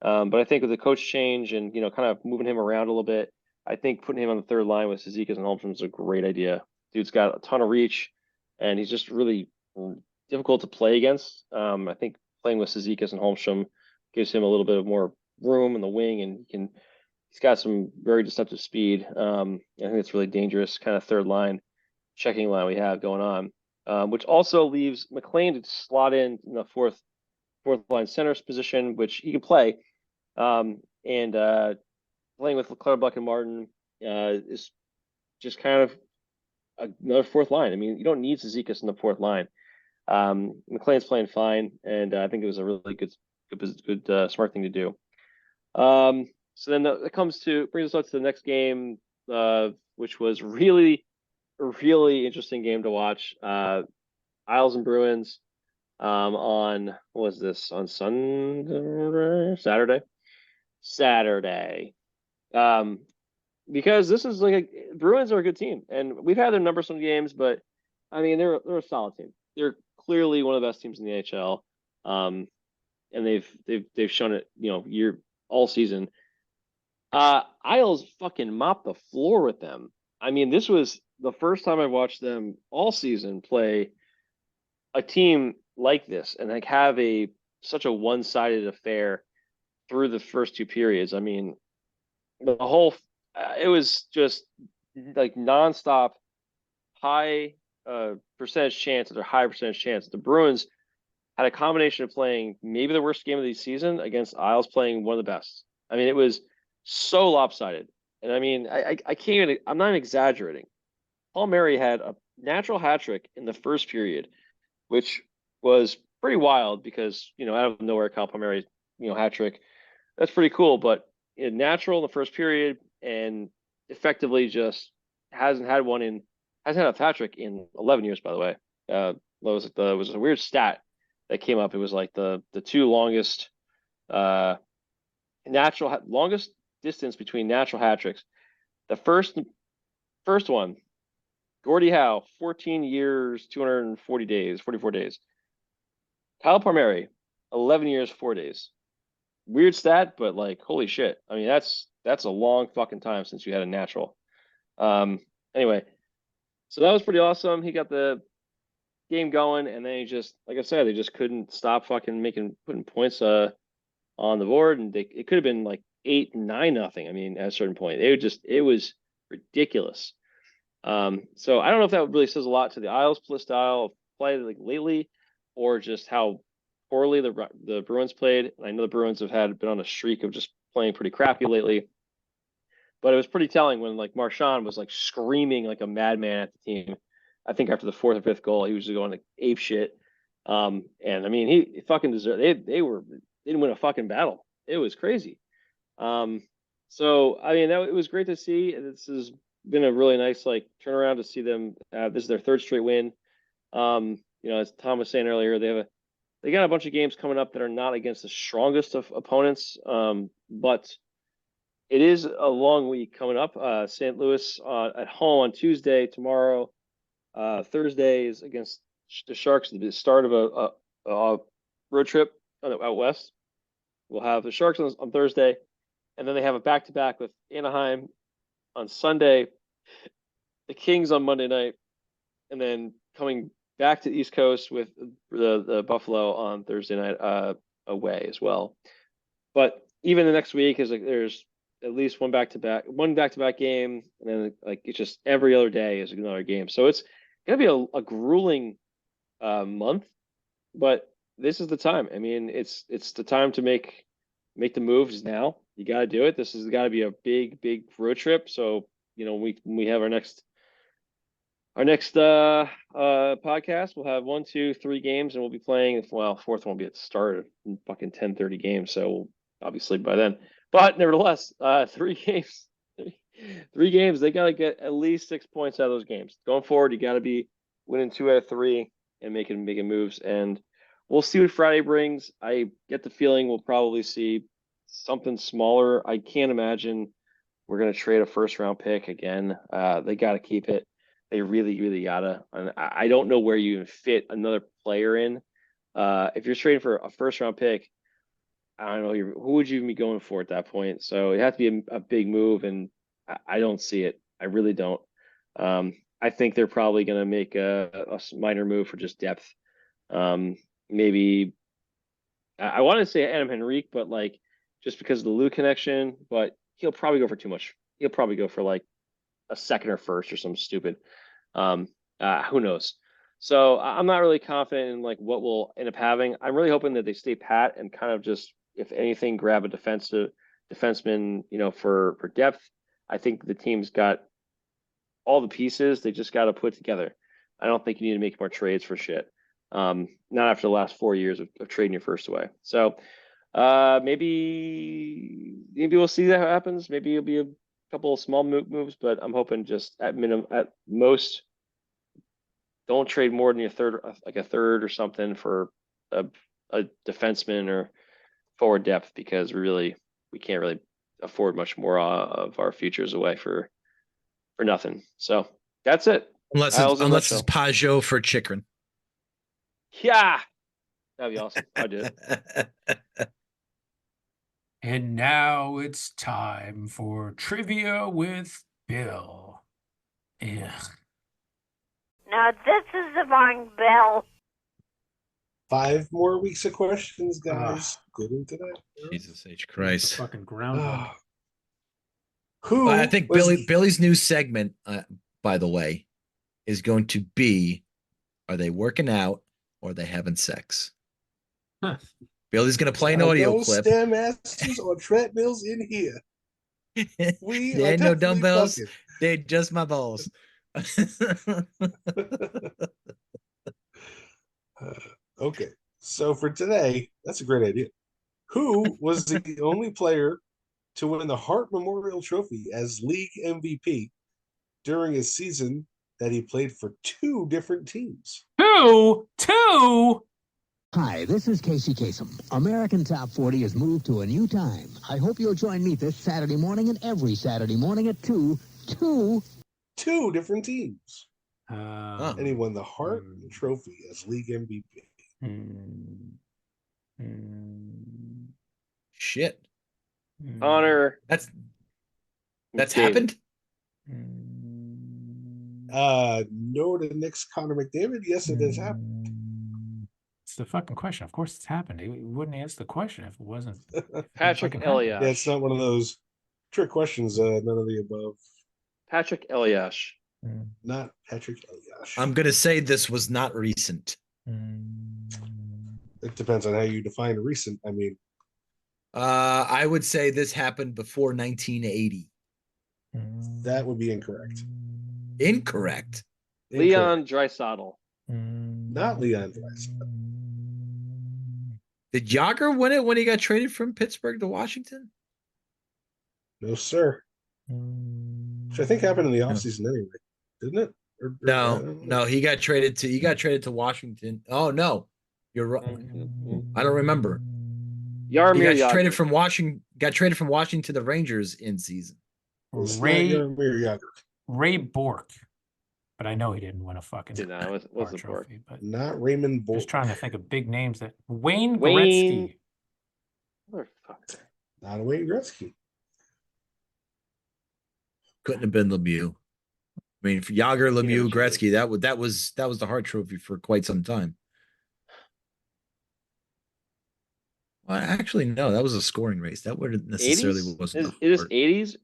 But I think with the coach change and, kind of moving him around a little bit, I think putting him on the third line with Zizekas and Holmstrom is a great idea. Dude's got a ton of reach, and he's just really difficult to play against. I think playing with Zizekas and Holmstrom gives him a little bit of more room in the wing, and he's got some very deceptive speed. I think it's really dangerous kind of third line checking line we have going on, which also leaves McLean to slot in the fourth line center's position, which he can play. And playing with Clutterbuck and Martin is just kind of another fourth line. I mean, you don't need Zizekas in the fourth line. McLean's playing fine, and I think it was a really good smart thing to do. So then it brings us up to the next game, which was really a really interesting game to watch. Isles and Bruins on, what was this, on Saturday. Because this is Bruins are a good team, and we've had their number some games, but I mean they're a solid team. They're clearly one of the best teams in the NHL, and they've shown it all season. Isles fucking mopped the floor with them. I mean, this was the first time I watched them all season play a team like this and have such a one-sided affair through the first two periods. I mean, the whole it was just nonstop high percentage chance, or high percentage chance. The Bruins had a combination of playing maybe the worst game of the season against Isles playing one of the best. I mean, it was so lopsided. And I mean, I can't even, I'm not even exaggerating. Paul Mary had a natural hat trick in the first period, which was pretty wild because, out of nowhere, Kyle Palmieri hat trick. That's pretty cool. But natural in the first period and effectively just hasn't had a hat trick in 11 years. By the way, it was a weird stat that came up. It was like the two longest longest distance between natural hat tricks. The first one, Gordie Howe, 14 years, 240 days, 44 days. Kyle Palmieri, 11 years, 4 days. Weird stat, but like, holy shit. I mean, that's a long fucking time since you had a natural. Anyway, so that was pretty awesome. He got the game going, and then he just, like I said, they just couldn't stop fucking putting points on the board, and it could have been like 8-9-0. I mean, at a certain point, it was ridiculous. So I don't know if that really says a lot to the Isles style of play like lately, or just how poorly the Bruins played. And I know the Bruins have been on a streak of just playing pretty crappy lately. But it was pretty telling when like Marchand was like screaming like a madman at the team. I think after the fourth or fifth goal, he was going like ape shit. And I mean, he fucking deserved. They didn't win a fucking battle. It was crazy. So I mean, it was great to see. This has been a really nice like turnaround to see them. This is their third straight win. As Tom was saying earlier, they got a bunch of games coming up that are not against the strongest of opponents. But it is a long week coming up. St. Louis at home on Tuesday. Tomorrow, Thursday is against the Sharks. The start of a road trip out west. We'll have the Sharks on Thursday, and then they have a back-to-back with Anaheim on Sunday, the Kings on Monday night, and then coming back to the East Coast with the Buffalo on Thursday night away as well. But even the next week is like there's at least one back-to-back game, and then like it's just every other day is another game. So it's gonna be a grueling month, but this is the time. I mean, it's the time to make the moves now. You got to do it. This has got to be a big road trip. So we have our next podcast, we'll have 1, 2, 3 games, and we'll be playing. Well, fourth one will be at the start of fucking 10:30 games, so obviously by then. But nevertheless, 3 games. 3 games. They got to get at least 6 points out of those games. Going forward, you got to be winning 2 out of 3 and making moves. And we'll see what Friday brings. I get the feeling we'll probably see something smaller. I can't imagine we're going to trade a first-round pick again. They got to keep it. They really gotta. And I don't know where you fit another player in. If you're trading for a first-round pick, I don't know who would you even be going for at that point. So it has to be a big move, and I don't see it. I really don't. I think they're probably going to make a minor move for just depth. Maybe I want to say Adam Henrique, but like just because of the Lou connection. But he'll probably go for too much. He'll probably go for like a second or first or something stupid. Who knows? So I'm not really confident in like what we'll end up having. I'm really hoping that they stay pat and kind of just, if anything, grab a defenseman, for depth. I think the team's got all the pieces. They just got to put together. I don't think you need to make more trades for shit. Not after the last 4 years of trading your first away. So maybe we'll see that happens. Maybe it'll be a couple of small moves, but I'm hoping just at most, don't trade more than a third or something for a defenseman or forward depth, because we can't really afford much more of our futures away for nothing. So that's it. Unless it's Pajot for Chikrin. Yeah, that'd be awesome. I'd do it. And now it's time for Trivia with Bill. Ugh. Now this is the wrong Bill. 5 more weeks of questions, guys. Get into that. Jesus H. Christ. Fucking groundhog. I think Billy's new segment, by the way, is going to be, are they working out or are they having sex? Huh. Billy's going to play an audio clip. Stairmasters or treadmills in here. There ain't no dumbbells. They're just my balls. Okay. So for today, that's a great idea. Who was the only player to win the Hart Memorial Trophy as league MVP during a season that he played for 2 different teams? Two. Hi, this is Casey Kasem. American Top 40 has moved to a new time. I hope you'll join me this Saturday morning and every Saturday morning at 2. 2 different teams. And he won the Hart Trophy as league MVP. Shit. Honor. That's David. happened? No to Knicks Connor McDavid. Yes, it has happened. It's the fucking question. Of course it's happened. He wouldn't answer the question if it wasn't. Patrick Elias. Yeah, it's not one of those trick questions. None of the above. Patrick Elias. Not Patrick Elias. I'm going to say this was not recent. It depends on how you define recent. I mean, I would say this happened before 1980. That would be incorrect. Incorrect. Leon Draisaitl. Not Leon Draisaitl. Did Yager win it when he got traded from Pittsburgh to Washington? No, sir. Which I think happened in the offseason anyway, didn't it? No, he got traded to Washington. Oh no, you're wrong. I don't remember. Jaromir He got Jagr. traded from Washington to the Rangers in season. Ray Bork. But I know he didn't win a fucking was trophy. But not Raymond Bork. Just trying to think of big names that Wayne Gretzky. Motherfucker. Not a Wayne Gretzky. Couldn't have been Lemieux. I mean, for Yager, Lemieux, Gretzky, that was the Hart Trophy for quite some time. Well, actually, no, that was a scoring race. That wouldn't necessarily 80s? wasn't. Is this 80s?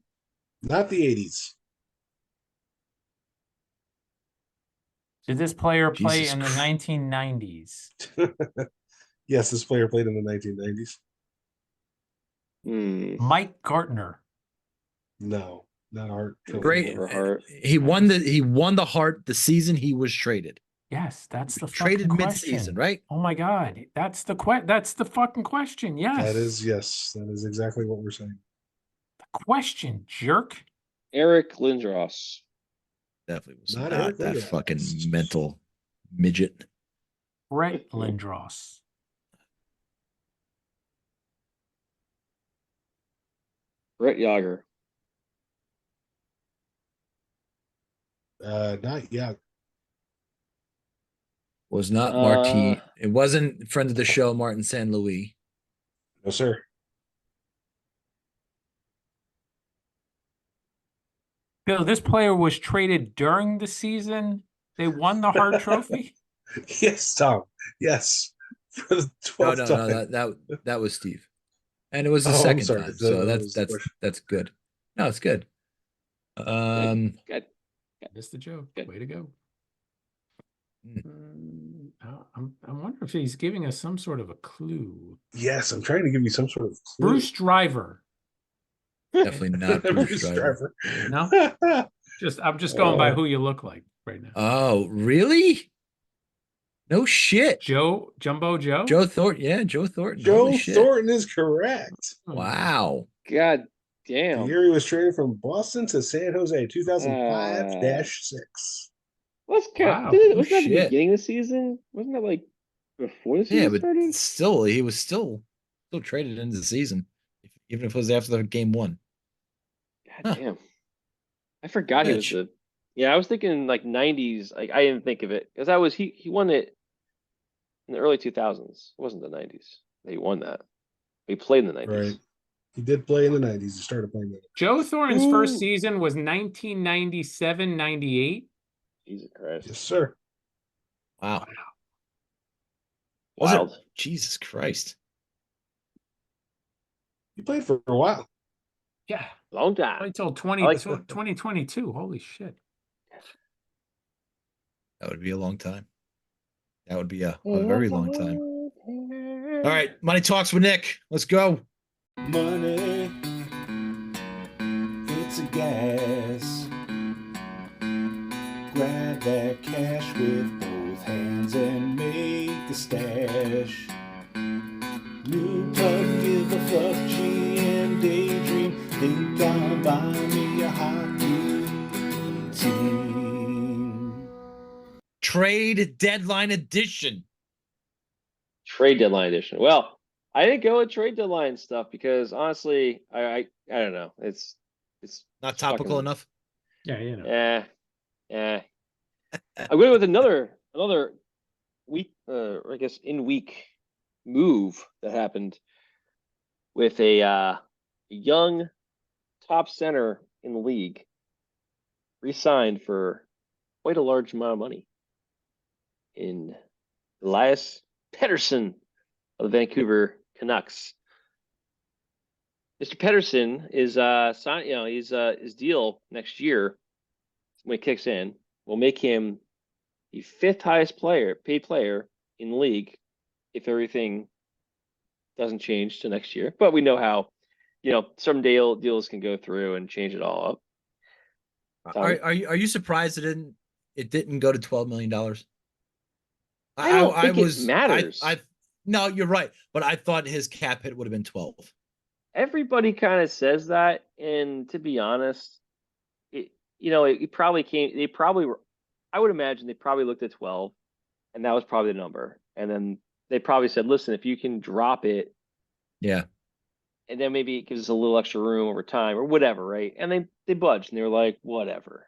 Not the 80s. Did this player play Jesus in the 1990s? Yes, this player played in the 1990s. Mike Gartner. No, not Hart. Great. He won the Hart the season he was traded. Yes, that's the traded fucking mid-season, question. right? Oh my God, that's the fucking question. Yes, That is exactly what we're saying. the question, jerk. Eric Lindros. Definitely was Not not Eric that Lindros. fucking mental midget. Brett Lindros. Brett Yager. Not Yager. Was not Martin. It wasn't friend of the show, Martin San Luis. No, sir. Bill, this player was traded during the season they won the Hart Trophy. Yes, Tom. Yes. For the 12th time. No, that was Steve, and it was the Oh, I'm second sorry. time. That So was the question. that's good. No, it's good. Good. That's the joke. Good. Way to go. I'm wondering if he's giving us some sort of a clue. Yes, I'm trying to give you some sort of clue. Bruce Driver. Definitely not Bruce Driver. No, I'm just going by who you look like right now. Oh, really? No shit. Jumbo Joe. Joe Thornton. Yeah, Joe Thornton. Joe Holy shit. Thornton is correct. Wow. God The damn. year he was traded from Boston to San Jose, 2005-6. Wasn't that the beginning of the season? Wasn't that like before the season started? Still, he was still traded into the season, even if it was after the game one. God damn. I forgot he was the. Yeah, I was thinking like 90s. Like I didn't think of it because he won it in the early 2000s. It wasn't the 90s. He won that. He played in the 90s. Right. He did play in the 90s. He started playing in the Joe Thornton's first season was 1997-98. Jesus Christ. Yes, sir. Wow. Wild. Jesus Christ. He played for a while. Yeah. Long time. Until 2022. Holy shit. That would be a long time. That would be a very long time. All right. Money Talks with Nick. Let's go. Money, it's a gas. Grab that cash with both hands and make a stash. New Puck trade deadline edition. Trade deadline edition. Well, I didn't go with trade deadline stuff because honestly, I don't know. It's not topical enough. Yeah, you know. Yeah. I'm going with another week, I guess in week move that happened with a young top center in the league re-signed for quite a large amount of money in Elias Pettersson of the Vancouver Canucks. Mr. Pettersson is signed, his deal next year when it kicks in will make him the 5th highest paid player in the league if everything doesn't change to next year. But we know how, some deals can go through and change it all up. Are you surprised it didn't go to $12 million? I don't think it matters. No, you're right, but I thought his cap hit would have been 12. Everybody kind of says that, and to be honest, it probably came. They probably were. I would imagine they probably looked at 12, and that was probably the number. And then they probably said, "Listen, if you can drop it, yeah, and then maybe it gives us a little extra room over time or whatever, right?" And they budged, and they were like, "Whatever."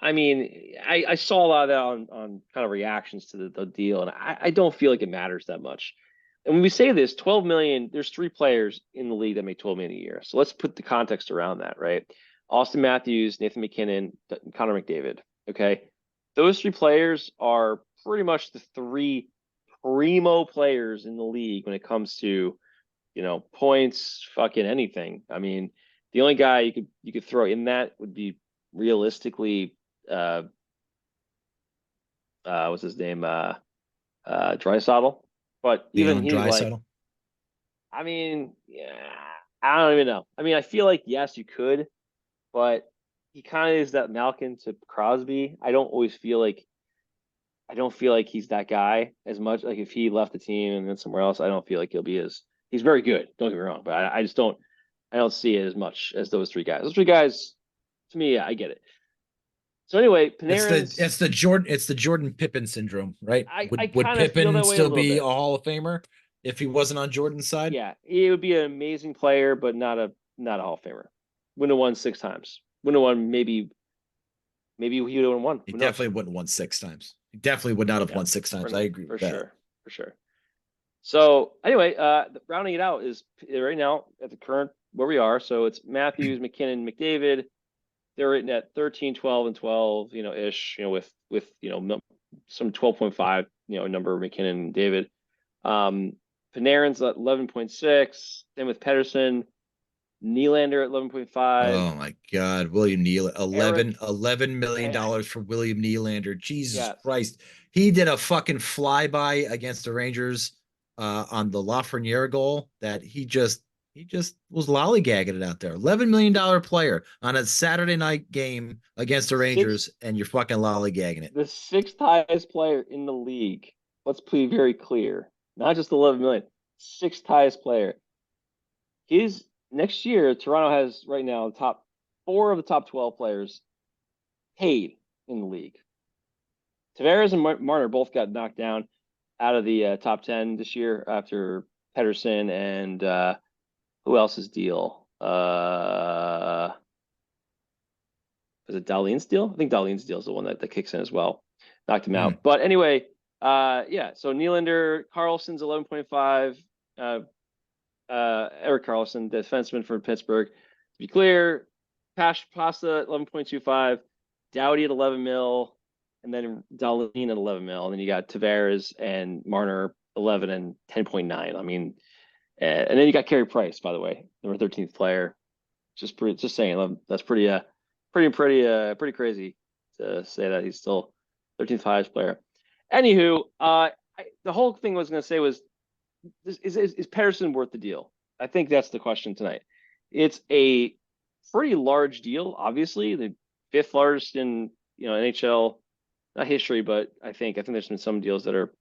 I mean, I saw a lot of that on kind of reactions to the deal, and I don't feel like it matters that much. And when we say this, 12 million, there's 3 players in the league that make 12 million a year. So let's put the context around that, right? Austin Matthews, Nathan McKinnon, Connor McDavid. Okay. Those 3 players are pretty much the 3 primo players in the league when it comes to, points, fucking anything. I mean, the only guy you could throw in that would be realistically, what's his name? Draisaitl. But even he's like, I mean, yeah, I don't even know. I mean, I feel like, yes, you could, but he kind of is that Malkin to Crosby. I don't feel like he's that guy as much. Like if he left the team and then somewhere else, I don't feel like he's very good. Don't get me wrong, but I just don't see it as much as those 3 guys. Those 3 guys, to me, yeah, I get it. So anyway, Panarin's... It's the Jordan Pippen syndrome, right? Would Pippen still be a Hall of Famer if he wasn't on Jordan's side? Yeah, he would be an amazing player, but not a Hall of Famer. Wouldn't have won 6 times. Wouldn't have won maybe he would have won. He definitely wouldn't have won 6 times. He definitely would not have won 6 times. I agree with that. For sure. So anyway, rounding it out is right now at the current where we are. So it's Matthews, McKinnon, McDavid. They're written at 13, 12, and 12, ish, with some 12.5, number of McKinnon and David. Panarin's at 11.6. Then with Pettersson, Nylander at 11.5. Oh my God, William Nylander, $11 million for William Nylander. Jesus Christ, he did a fucking flyby against the Rangers on the Lafreniere goal that he just was lollygagging it out there. $11 million player on a Saturday night game against the Rangers, and you're fucking lollygagging it. The 6th highest player in the league. Let's be very clear. Not just 11 million. 6th highest player. Next year, Toronto has right now the top 4 of the top 12 players paid in the league. Tavares and Marner both got knocked down out of the top 10 this year after Pettersson and who else's deal? Was it Dahlin's deal? I think Dahlin's deal is the one that kicks in as well. Knocked him out. But anyway, so Nylander, Carlson's 11.5. Erik Karlsson, the defenseman for Pittsburgh. To be clear, Pasta 11.25, Doughty at 11 mil, and then Dahlin at 11 mil. And then you got Tavares and Marner 11 and 10.9. I mean, and then you got Carey Price, by the way, number 13th player. Just saying, that's pretty crazy to say that he's still 13th highest player. Anywho, the whole thing I was going to say was, is Pettersson worth the deal? I think that's the question tonight. It's a pretty large deal, obviously, the 5th largest in NHL, not history, but I think there's been some deals that are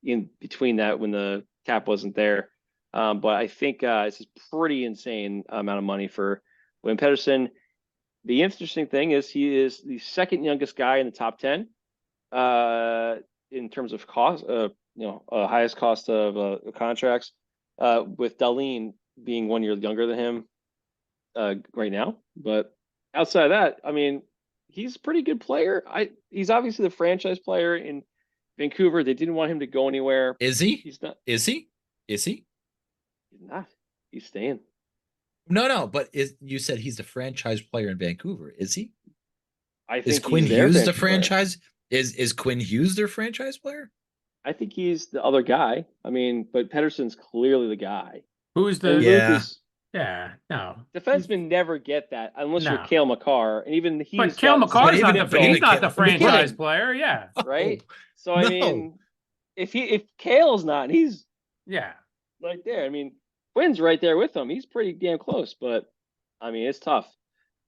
in between that when the cap wasn't there. But I think it's a pretty insane amount of money for William Pettersson. The interesting thing is he is the 2nd youngest guy in the top 10. in terms of cost, highest cost of contracts, with Darlene being 1 year younger than him right now. But outside of that, I mean, he's a pretty good player. He's obviously the franchise player in Vancouver. They didn't want him to go anywhere. Is he? He's not. Is he? Is he? He's not. He's staying. No. But you said he's the franchise player in Vancouver. Is he? I think is Quinn he's their Hughes the franchise player. franchise? Is Quinn Hughes their franchise player? I think he's the other guy. I mean, but Pedersen's clearly the guy. Who's the? And Yeah. Luke is, Yeah, no. defensemen never get that unless you're No. Cale Makar, and even he's. But Cale got McCarr's some- not he's not the franchise McKinnon, player. Yeah. right? So No. I mean, if Cale's not, he's Yeah. right there. I mean, Quinn's right there with him. He's pretty damn close, but I mean, it's tough.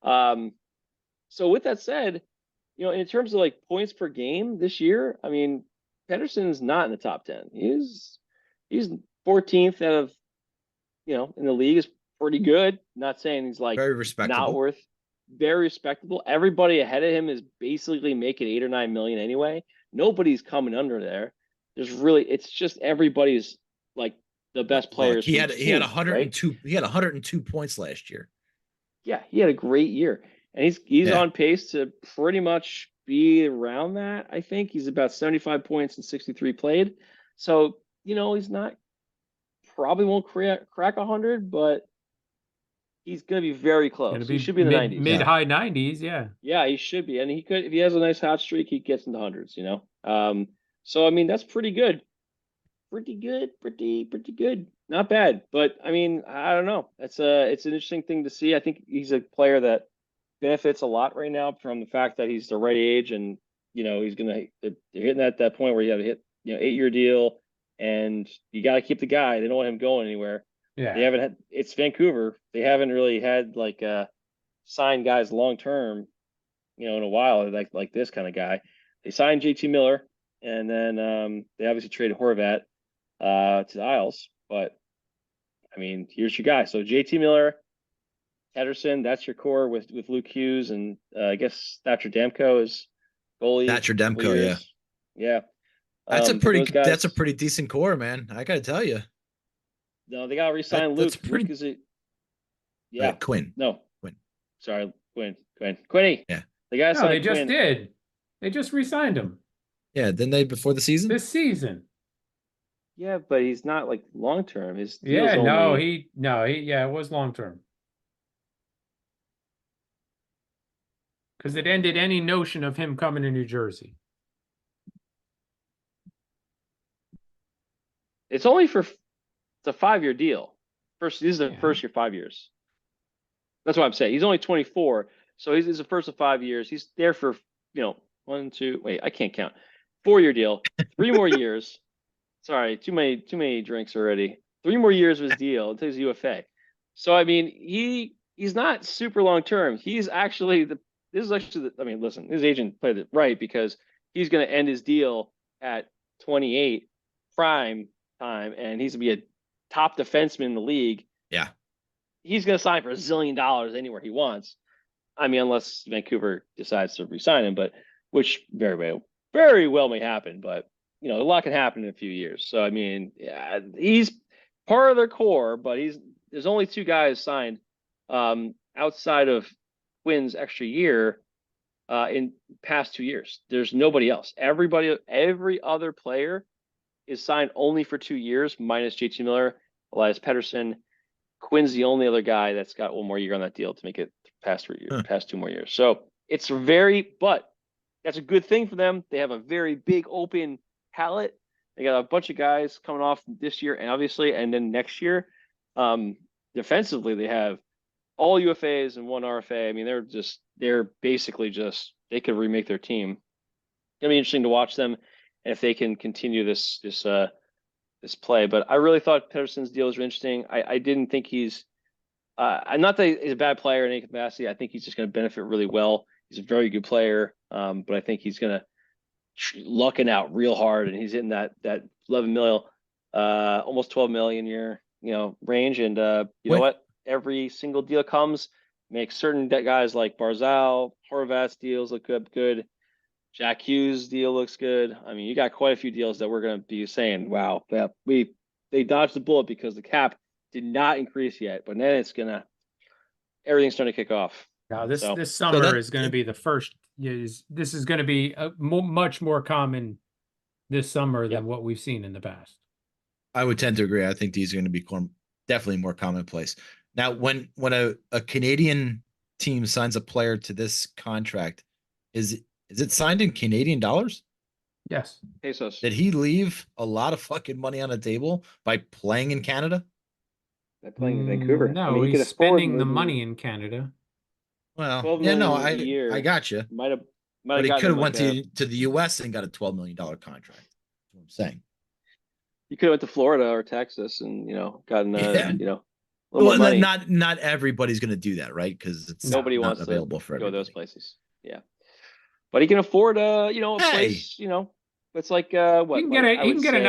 So with that said, in terms of like points per game this year, I mean, Pedersen's not in the top 10. He's 14th out of, in the league, is pretty good. Not saying he's like Very respectable. not worth, very respectable. Everybody ahead of him is basically making 8 or 9 million anyway. Nobody's coming under there. It's just everybody's like the best players. He had 102. Right? He had 102 points last year. Yeah, he had a great year, and he's on pace to pretty much be around that. I think he's about 75 points and 63 played. So he's not, probably won't crack 100, but he's going to be very close. He should be in the 90s, mid-high 90s. Yeah. Yeah, he should be, and he could, if he has a nice hot streak, he gets in the hundreds. So I mean, that's pretty good. Pretty good. Not bad. But I mean, I don't know. It's an interesting thing to see. I think he's a player that benefits a lot right now from the fact that he's the right age, and they're hitting at that point where you have to hit 8-year deal, and you got to keep the guy. They don't want him going anywhere. Yeah. They haven't had. It's Vancouver. They haven't really had like signed guys long term, in a while, like this kind of guy. They signed JT Miller, and then they obviously traded Horvat to the Isles. But I mean, here's your guy. So JT Miller, Pedersen, that's your core with Luke Hughes, and I guess Thatcher Demko is goalie. Thatcher Demko, yeah. That's a pretty decent core, man. I gotta tell you. No, they gotta re-sign Luke. Pretty... Luke is it? Yeah, Quinn. No, Quinn. Sorry, Quinny. Yeah, they gotta sign. They just did. They just re-signed him. Yeah, didn't they before the season? This season. Yeah, but he's not like long term. It was long term. Because it ended any notion of him coming to New Jersey. It's only it's a 5-year deal. This is the first year, 5 years. That's what I'm saying. He's only 24, so he's the first of 5 years. He's there for 1, 2. Wait, I can't count. 4-year deal, 3 more years. Sorry, too many drinks already. 3 more years of his deal until he's UFA. So I mean, he's not super long term. He's actually listen, his agent played it right, because he's going to end his deal at 28 prime time, and he's going to be a top defenseman in the league. Yeah. He's going to sign for $1 zillion anywhere he wants. I mean, unless Vancouver decides to re-sign him, but which very well may happen. But a lot can happen in a few years. So I mean, yeah, he's part of their core, but there's only 2 guys signed outside of Quinn's extra year in past 2 years. There's nobody else. Every other player is signed only for 2 years, minus JT Miller, Elias Pettersson. Quinn's the only other guy that's got 1 more year on that deal to make it past 3 years, past 2 more years. So it's but that's a good thing for them. They have a very big open palette. They got a bunch of guys coming off this year, and then next year. Defensively, they have all UFAs and 1 RFA. I mean, they're basically they could remake their team. It's gonna be interesting to watch them, and if they can continue this play. But I really thought Pedersen's deal was interesting. I didn't think he's not that he's a bad player in any capacity. I think he's just going to benefit really well. He's a very good player, but I think he's going to lucking out real hard, and he's hitting that 11 mil, almost 12 million year range. And you know what? Every single deal makes certain guys like Barzal, Horvat's deals look good. Jack Hughes deal looks good. I mean, you got quite a few deals that we're going to be saying, wow, that they dodged the bullet because the cap did not increase yet, but then everything's starting to kick off. Now this So- this summer is going to be the first. This is going to be much more common this summer than what we've seen in the past. I would tend to agree. I think these are going to be definitely more commonplace. Now, when a Canadian team signs a player to this contract, is it signed in Canadian dollars? Yes. Pesos. Did he leave a lot of fucking money on the table by playing in Canada? By playing in Vancouver. No, I mean, he could he's afford spending the maybe money in Canada. Well, 12 yeah, no, million a year. I got you. Might have But he gotten could have him went like to the U.S. and got a $12 million contract. That's what I'm saying. you could have went to Florida or Texas and gotten Yeah. a little Well, more money. not everybody's going to do that, right? Because it's Nobody not wants available to for go everybody. those places. Yeah, but he can afford a place. It's like what You can get a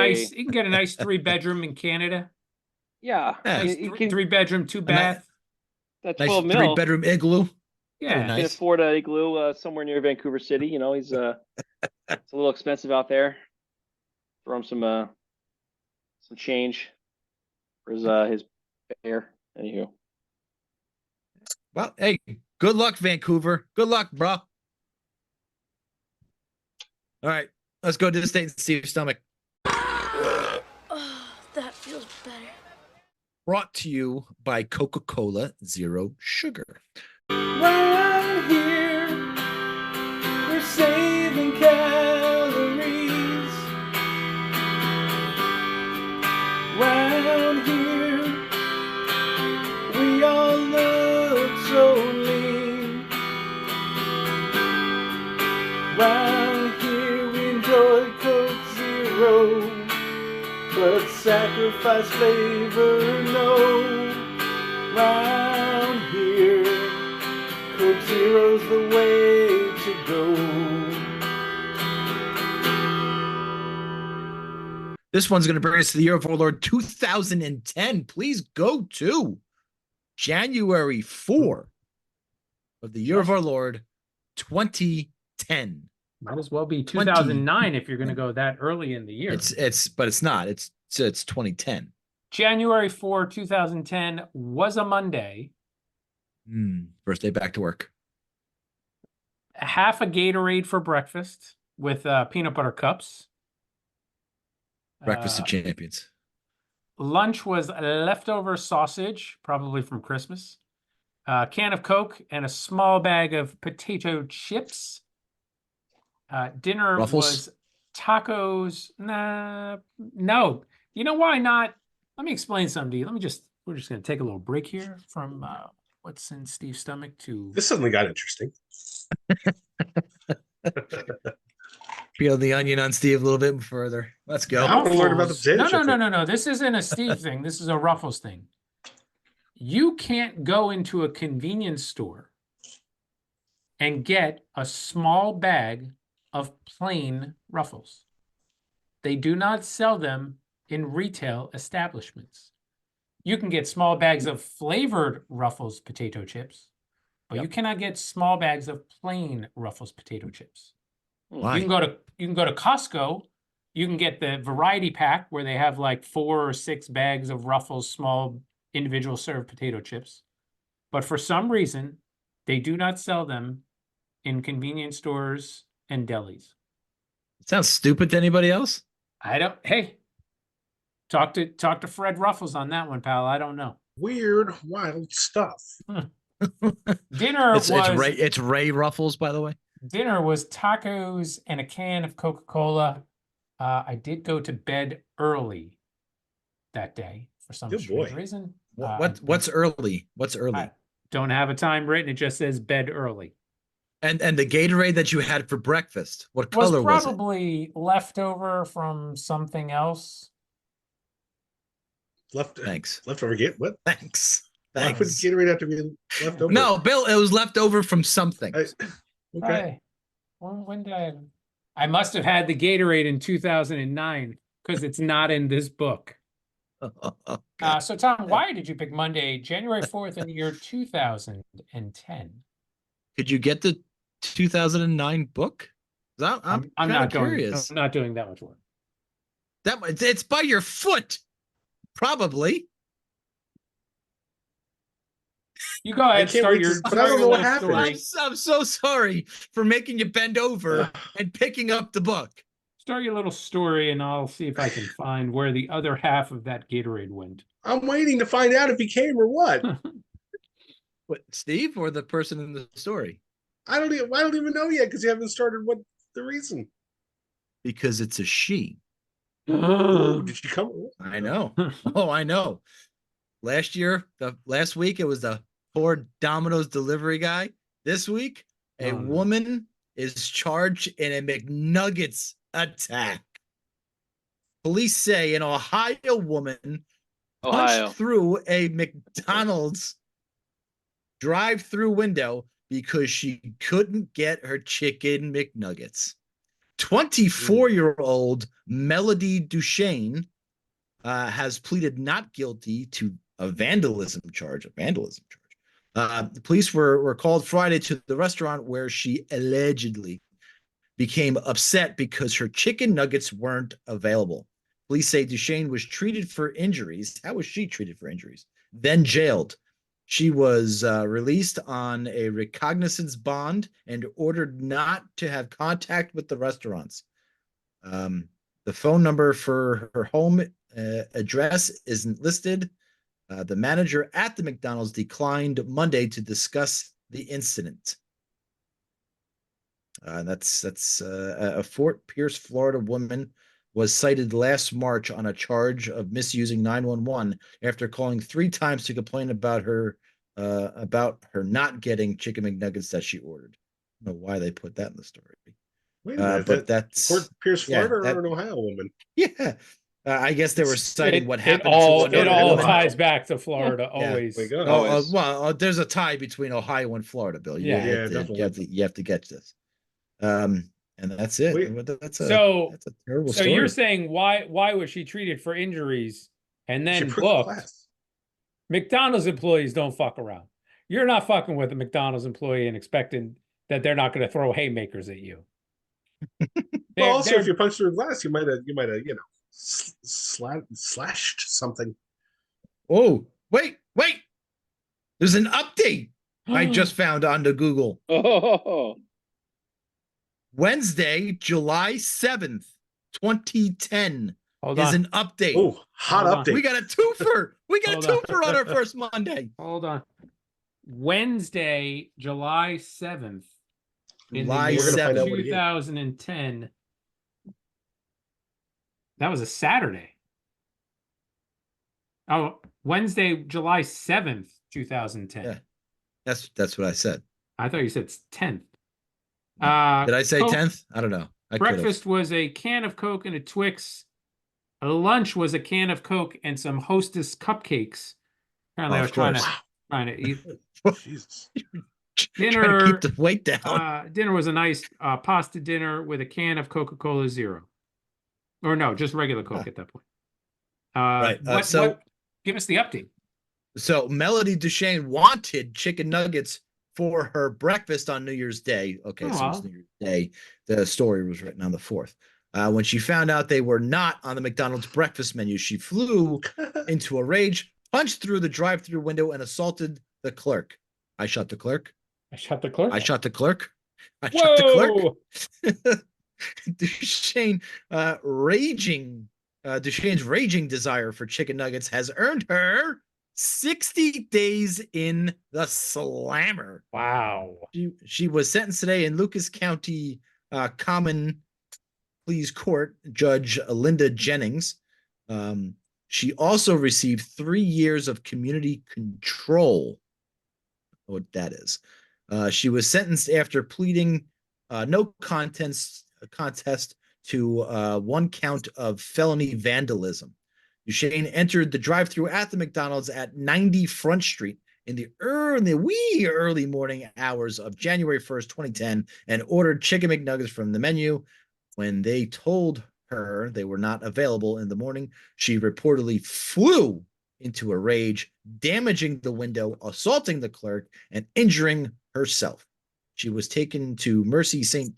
nice 3-bedroom in Canada. Yeah, Nice he can 3-bedroom, 2-bath. that Nice 12 mil. 3-bedroom igloo. Yeah, Very He can nice. afford a igloo somewhere near Vancouver City. He's it's a little expensive out there. Throw him some change for his fare. Anywho. Well, hey, good luck, Vancouver. Good luck, bro. All right, let's go to the state and Steve's stomach. Oh, that feels better. Brought to you by Coca-Cola Zero Sugar. Right here, we're saving calories. Round here, we all look so lean. Round here, we enjoy Coke Zero, but sacrifice flavor, no. Round here, Coke Zero's the way to go. This one's going to bring us to the year of our Lord 2010. Please go to January 4 of the year of our Lord 2010. might as well be 2009 if you're going to go that early in the year. But it's not. It's 2010. January 4, 2010 was a Monday. First day back to work. Half a Gatorade for breakfast with peanut butter cups. Breakfast of champions. Lunch was leftover sausage, probably from Christmas. A can of Coke and a small bag of potato chips. Dinner Ruffles? was tacos. No. You know why not? Let me explain something to you. We're just going to take a little break here from what's in Steve's stomach to. This suddenly got interesting. Peel the onion on Steve a little bit further. Let's go. I want to learn about the potato chip thing. No. This isn't a Steve thing. This is a Ruffles thing. You can't go into a convenience store and get a small bag of plain Ruffles. They do not sell them in retail establishments. You can get small bags of flavored Ruffles potato chips, but you cannot get small bags of plain Ruffles potato chips. Why? You can go to Costco. You can get the variety pack where they have like 4 or 6 bags of Ruffles small individual served potato chips. But for some reason, they do not sell them in convenience stores and delis. It sounds stupid to anybody else? Hey, talk to Fred Ruffles on that one, pal. I don't know. Weird, wild stuff. Dinner it's Ray Ruffles, by the way. Dinner was tacos and a can of Coca-Cola. I did go to bed early that day for some strange reason. What's early? What's early? I don't have a time written. It just says bed early. And the Gatorade that you had for breakfast, what color was it? Probably leftover from something else. Thanks. Leftover get what? Thanks. Why would Gatorade have to be left over? No, Bill, it was left over from something. Okay. When did I must have had the Gatorade in 2009 because it's not in this book. So Tom, why did you pick Monday, January 4th in the year 2010? Could you get the 2009 book? I'm I'm kind not of curious. I'm not doing that much work. It's by your foot, probably. You go ahead, can't wait start but I don't your know what little happened. story. I'm so sorry for making you bend over and picking up the book. Start your little story, and I'll see if I can find where the other half of that Gatorade went. I'm waiting to find out if he came or what. What, Steve or the person in the story? I don't even know yet because you haven't started what the reason. Because it's a she. Ooh, did she come? I know. Oh, I know. Last week, it was the poor Domino's delivery guy. This week, a woman is charged in a McNuggets attack. Police say an Ohio woman punched through a McDonald's drive-through window because she couldn't get her chicken McNuggets. 24-year-old Melody Duchesne has pleaded not guilty to a vandalism charge. The police were called Friday to the restaurant where she allegedly became upset because her chicken nuggets weren't available. Police say Duchesne was treated for injuries. How was she treated for injuries? Then jailed. She was released on a recognizance bond and ordered not to have contact with the restaurants. The phone number for her home address isn't listed. The manager at the McDonald's declined Monday to discuss the incident. That's a Fort Pierce, Florida woman was cited last March on a charge of misusing 911 after calling 3 times to complain about her not getting chicken McNuggets that she ordered. I don't know why they put that in the story. Wait a minute, but that's Fort Pierce, Florida, or an Ohio woman. Yeah. I guess they were citing what happened. It all ties back to Florida, always. There's a tie between Ohio and Florida, Bill. Definitely. You have to get this. And that's it. That's a terrible story. So you're saying why was she treated for injuries and then booked? McDonald's employees don't fuck around. You're not fucking with a McDonald's employee and expecting that they're not going to throw haymakers at you. Well, also, if you punched through glass, you might have, slashed something. Oh, wait. There's an update I just found on the Google. Oh. Wednesday, July 7th, 2010 is an update. Oh, hot update. We got a twofer. We got a twofer on our first Monday. Hold on. Wednesday, July 7th. July 7th, 2010. That was a Saturday. Oh, Wednesday, July 7th, 2010. Yeah. That's what I said. I thought you said 10th. Did I say 10th? I don't know. Breakfast was a can of Coke and a Twix. Lunch was a can of Coke and some Hostess cupcakes. Apparently, I was trying to eat. Jesus. Dinner, keep the weight down. Dinner was a nice pasta dinner with a can of Coca-Cola Zero. Or no, just regular Coke at that point. Right. Give us the update. So Melody Duchesne wanted chicken nuggets for her breakfast on New Year's Day. Okay, so it's New Year's Day. The story was written on the 4th. When she found out they were not on the McDonald's breakfast menu, she flew into a rage, punched through the drive-through window, and assaulted the clerk. I shot the clerk. Duchesne's raging desire for chicken nuggets has earned her 60 days in the slammer. Wow. She was sentenced today in Lucas County Common Pleas Court, Judge Linda Jennings. She also received 3 years of community control. What that is. She was sentenced after pleading no contest to 1 count of felony vandalism. Duchesne entered the drive-thru at the McDonald's at 90 Front Street in the early morning hours of January 1st, 2010, and ordered chicken McNuggets from the menu. When they told her they were not available in the morning, she reportedly flew into a rage, damaging the window, assaulting the clerk, and injuring herself. She was taken to Mercy St.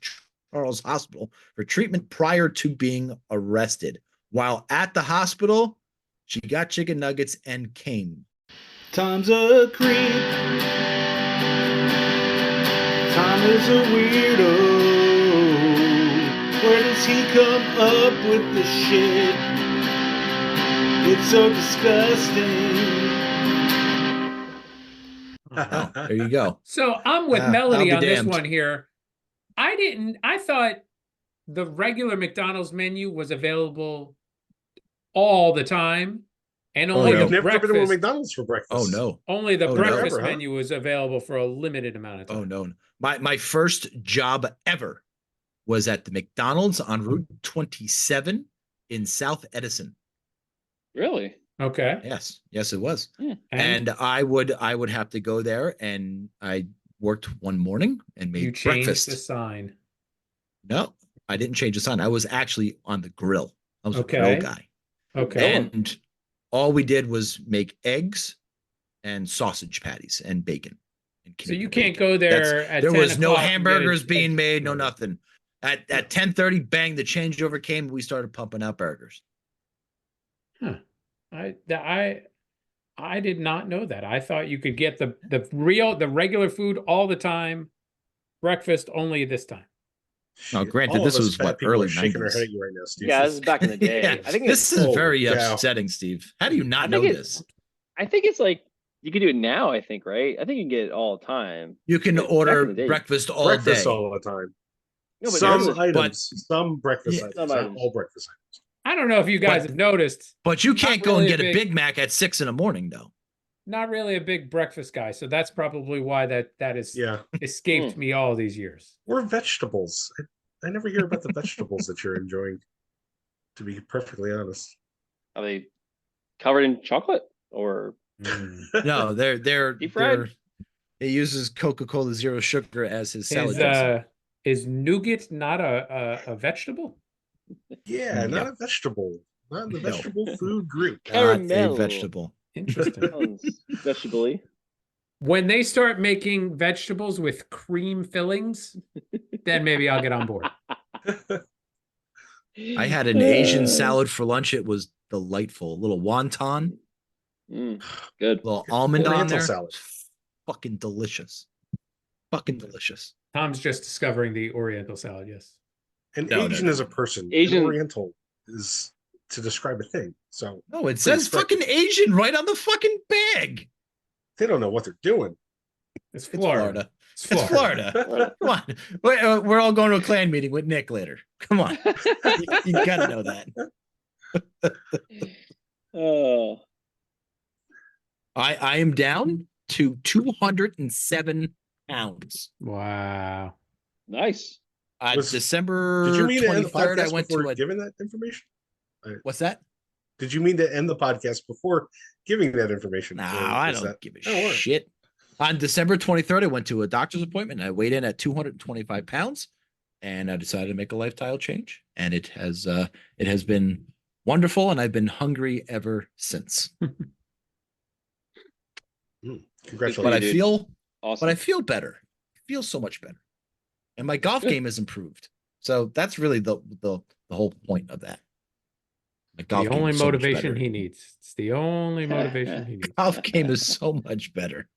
Charles Hospital for treatment prior to being arrested. While at the hospital, she got chicken nuggets and came. Tom's a creep. Tom is a weirdo. Where does he come up with this shit? It's so disgusting. Oh, there you go. So I'm with Melody I'll on be this damned. one here. I thought the regular McDonald's menu was available all the time. And only no. the You've never been to a breakfast, McDonald's for breakfast. Oh no. only the Oh, no. breakfast Never, huh? menu was available for a limited amount of time. Oh no. My first job ever was at the McDonald's on Route 27 in South Edison. Really? Okay. Yes, it was. Yeah. And I would have to go there, and I worked one morning and made You changed breakfast. the sign. No, I didn't change the sign. I was actually on the grill. I was Okay. a grill guy. Okay. And all we did was make eggs and sausage patties and bacon. And So you Canadian can't bacon. go there at There 10 was no o'clock and get hamburgers a- being made, no burger. nothing. At 10:30, bang, the changeover came. We started pumping out burgers. Huh. I did not know that. I thought you could get the regular food all the time, breakfast only this time. Now, granted, All this of us was fat what, people early are shaking our 90s? head at you right now, Steve. Yeah, this is back in the day. Yeah, I think this is very cow. upsetting, Steve. How do you not know think this? I think it's like you can do it now. I think, right? I think you can get it all the time. You can Back in order the day. breakfast all breakfast day. all the time. No, but Some there's a- items, some breakfast Yeah. items, Some not items. all breakfast items. I don't know if you guys But- have noticed. But you can't go and really get a big- Big Mac at 6 in the morning, though. Not really a big breakfast guy, so that's probably why that has Yeah, escaped me all these years. or vegetables. I never hear about the vegetables that you're enjoying, to be perfectly honest. Are they covered in chocolate or No, they're Deep fried? He uses Coca-Cola Zero Sugar as his salad dressing. Is nougat not a vegetable? Yeah, not No. a vegetable. Not in the No. vegetable food group. Not a caramel? vegetable. Interesting. Sounds vegetable-y. When they start making vegetables with cream fillings, then maybe I'll get on board. I had an Asian salad for lunch. It was delightful. A little wonton, Good. little almond on Oriental there. salad. Fucking delicious. Fucking delicious. Tom's just discovering the Oriental salad. Yes. An No, Asian no. is a person. Asian- An Oriental is to describe a thing. So No, it says Pretty fucking Asian right on the fucking bag. they don't know what they're doing. It's It's Florida. Florida. It's Florida. Come on. We're all going to a clan meeting with Nick later. Come on. You gotta know that. Oh, I am down to 207 pounds. Wow. nice. December Did you mean to end the 23rd, I podcast went before to a. giving that information? What's that? Did you mean to end the podcast before giving that information? No, Or I is don't that- give a Oh, all right. shit. On December 23rd, I went to a doctor's appointment. And I weighed in at 225 pounds, and I decided to make a lifestyle change. And it has been wonderful, and I've been hungry ever since. Congratulations. But I dude. feel, Awesome. but I feel better. I feel so much better, and my golf Good. game has improved. So that's really the whole point of that. My golf The game only is so much motivation better. he needs. It's the only motivation he needs. Golf game is so much better.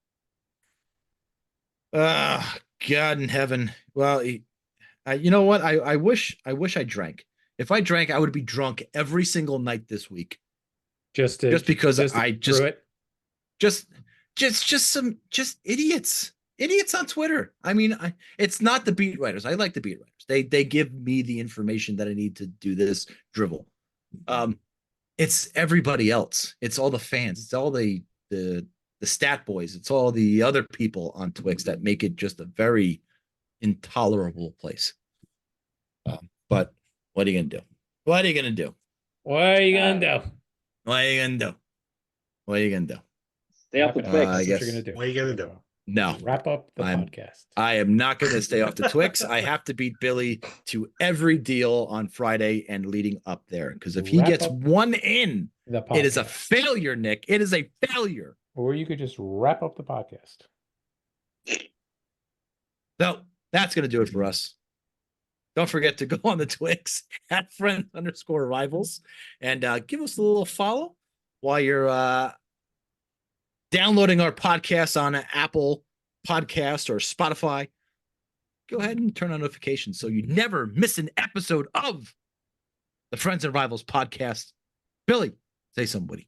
Ah, God in heaven. Well, you know what? I wish I drank. If I drank, I would be drunk every single night this week. Just Because to I brew it. just some idiots on Twitter. I mean, it's not the beat writers. I like the beat writers. They give me the information that I need to do this drivel. It's everybody else. It's all the fans. It's all the stat boys. It's all the other people on Twix that make it just a very intolerable place. But what are you gonna do? What are you gonna do? What are you gonna do? What are you gonna do? What are you gonna do? Stay off the Wrap it up. Twix. I That's guess. what you're gonna do. What are you gonna do? No, Wrap up the I'm- podcast. I am not going to stay off the Twix. I have to beat Billy to every deal on Friday and leading up there. Because if he Wrap gets up one in, The podcast. it is a failure, Nick. It is a failure. Or you could just wrap up the podcast. So that's going to do it for us. don't forget to go on the Twix at friends_rivals and give us a little follow while you're downloading our podcast on Apple Podcast or Spotify. Go ahead and turn on notifications so you never miss an episode of the Friends and Rivals podcast. Billy, say somebody.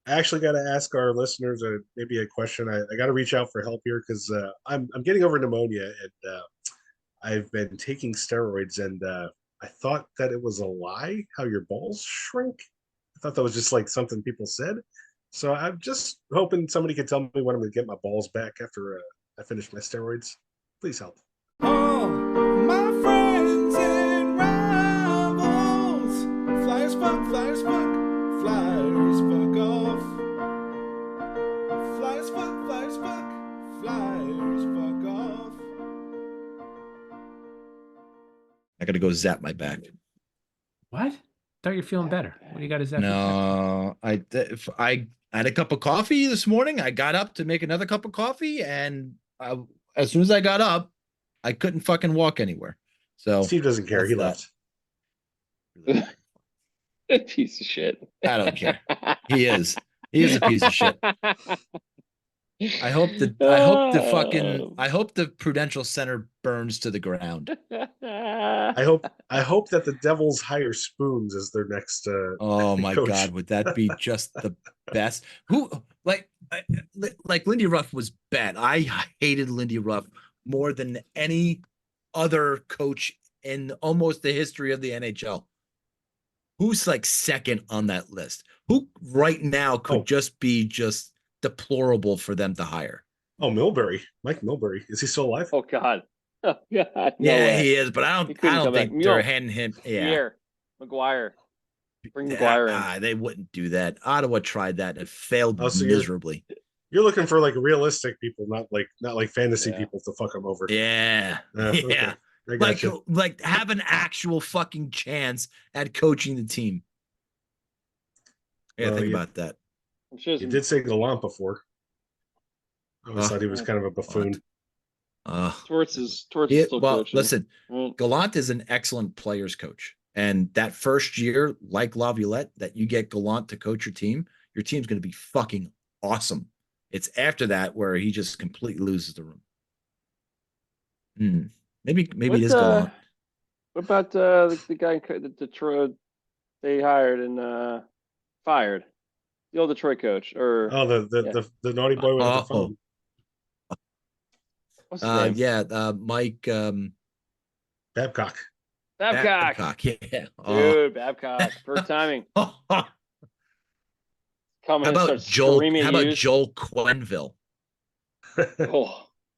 I actually got to ask our listeners maybe a question. I got to reach out for help here because I'm getting over pneumonia and I've been taking steroids, and I thought that it was a lie how your balls shrink. I thought that was just like something people said. So I'm just hoping somebody can tell me when I'm going to get my balls back after I finish my steroids. Please help. Oh, my friends and rivals. Flyers fuck, flyers fuck, flyers fuck off. Flyers fuck, flyers fuck, flyers fuck off. I got to go zap my back. What? Thought you're feeling better. What do you got to zap? No, I had a cup of coffee this morning. I got up to make another cup of coffee, and as soon as I got up, I couldn't fucking walk anywhere. So Steve doesn't care. He left. Piece of shit. I don't care. He is a piece of shit. I hope the Prudential Center burns to the ground. I hope that the Devils hire Spoons as their next oh my coach. God, would that be just the best? Who like Lindy Ruff was bad. I hated Lindy Ruff more than any other coach in almost the history of the NHL. Who's like second on that list? Who right now could just be deplorable for them to hire? Oh, Milbury. Mike Milbury. Is he still alive? Oh God. Oh God. No yeah, way. he is, but I don't think they're handing him. Yeah. McGuire. Bring McGuire in. They wouldn't do that. Ottawa tried that and it failed miserably. You're looking for like realistic people, not like fantasy people to fuck them over. Yeah. Okay. Like have an actual fucking chance at coaching the team. Yeah, think about that. You did say Gallant before. I always thought he was kind of a buffoon. Torts is still coaching. Listen, Gallant is an excellent players coach. And that first year, like Laviolette, that you get Gallant to coach your team's going to be fucking awesome. It's after that where he just completely loses the room. Maybe it is Gallant. What about the guy in Detroit they hired and fired? The old Detroit coach, or the naughty boy with the phone. What's his name? Mike Babcock. Babcock, yeah. Dude, Babcock. Perfect timing. How about Joel Quenneville?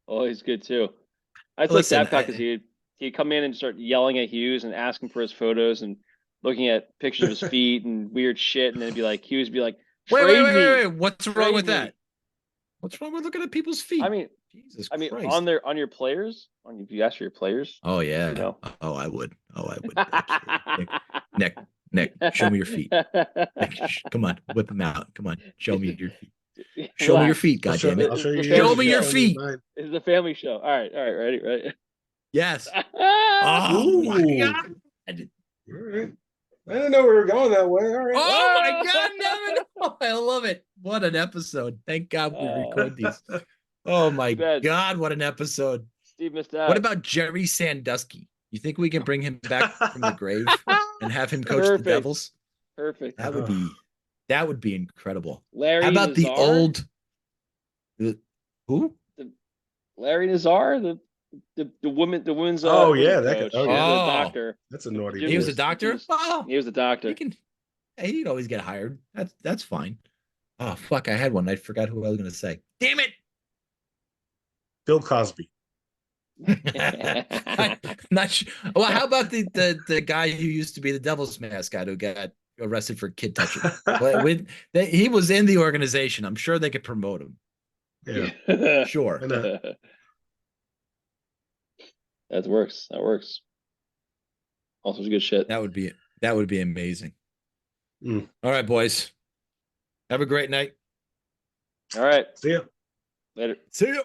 He's good too. I feel like Babcock because he'd come in and start yelling at Hughes and asking for his photos and looking at pictures of his feet and weird shit, and then Hughes would be like, Wait. What's wrong with that? What's wrong with looking at people's feet? I mean, Christ. on your players, if you ask for your players. Oh yeah. You know? Oh, I would. Nick, show me your feet. Nick, come on, whip them out. Come on, show me your feet. Show me your feet, goddammit. Show me your feet. It's a family show. All right, ready? Yes. Oh my God. All right. I didn't know we were going that way. All right. Oh my God, no. I love it. What an episode. Thank God we record these. Oh my God, what an episode. Steve missed out. What about Jerry Sandusky? You think we can bring him back from the grave and have him coach the Devils? Perfect. That would be incredible. Larry How about Nazar? Who? Larry Nazar, the women's that coach. could, The doctor. That's a naughty. He was a doctor. He was a doctor. He'd always get hired. That's fine. Oh fuck! I had one. I forgot who I was going to say. Damn it! Bill Cosby. Not sure. Well, how about the guy who used to be the Devils mascot who got arrested for kid touching? He was in the organization. I'm sure they could promote him. Yeah, sure. That works. Also, good shit. That would be amazing. All right, boys. Have a great night. All right. See ya. Later. See ya.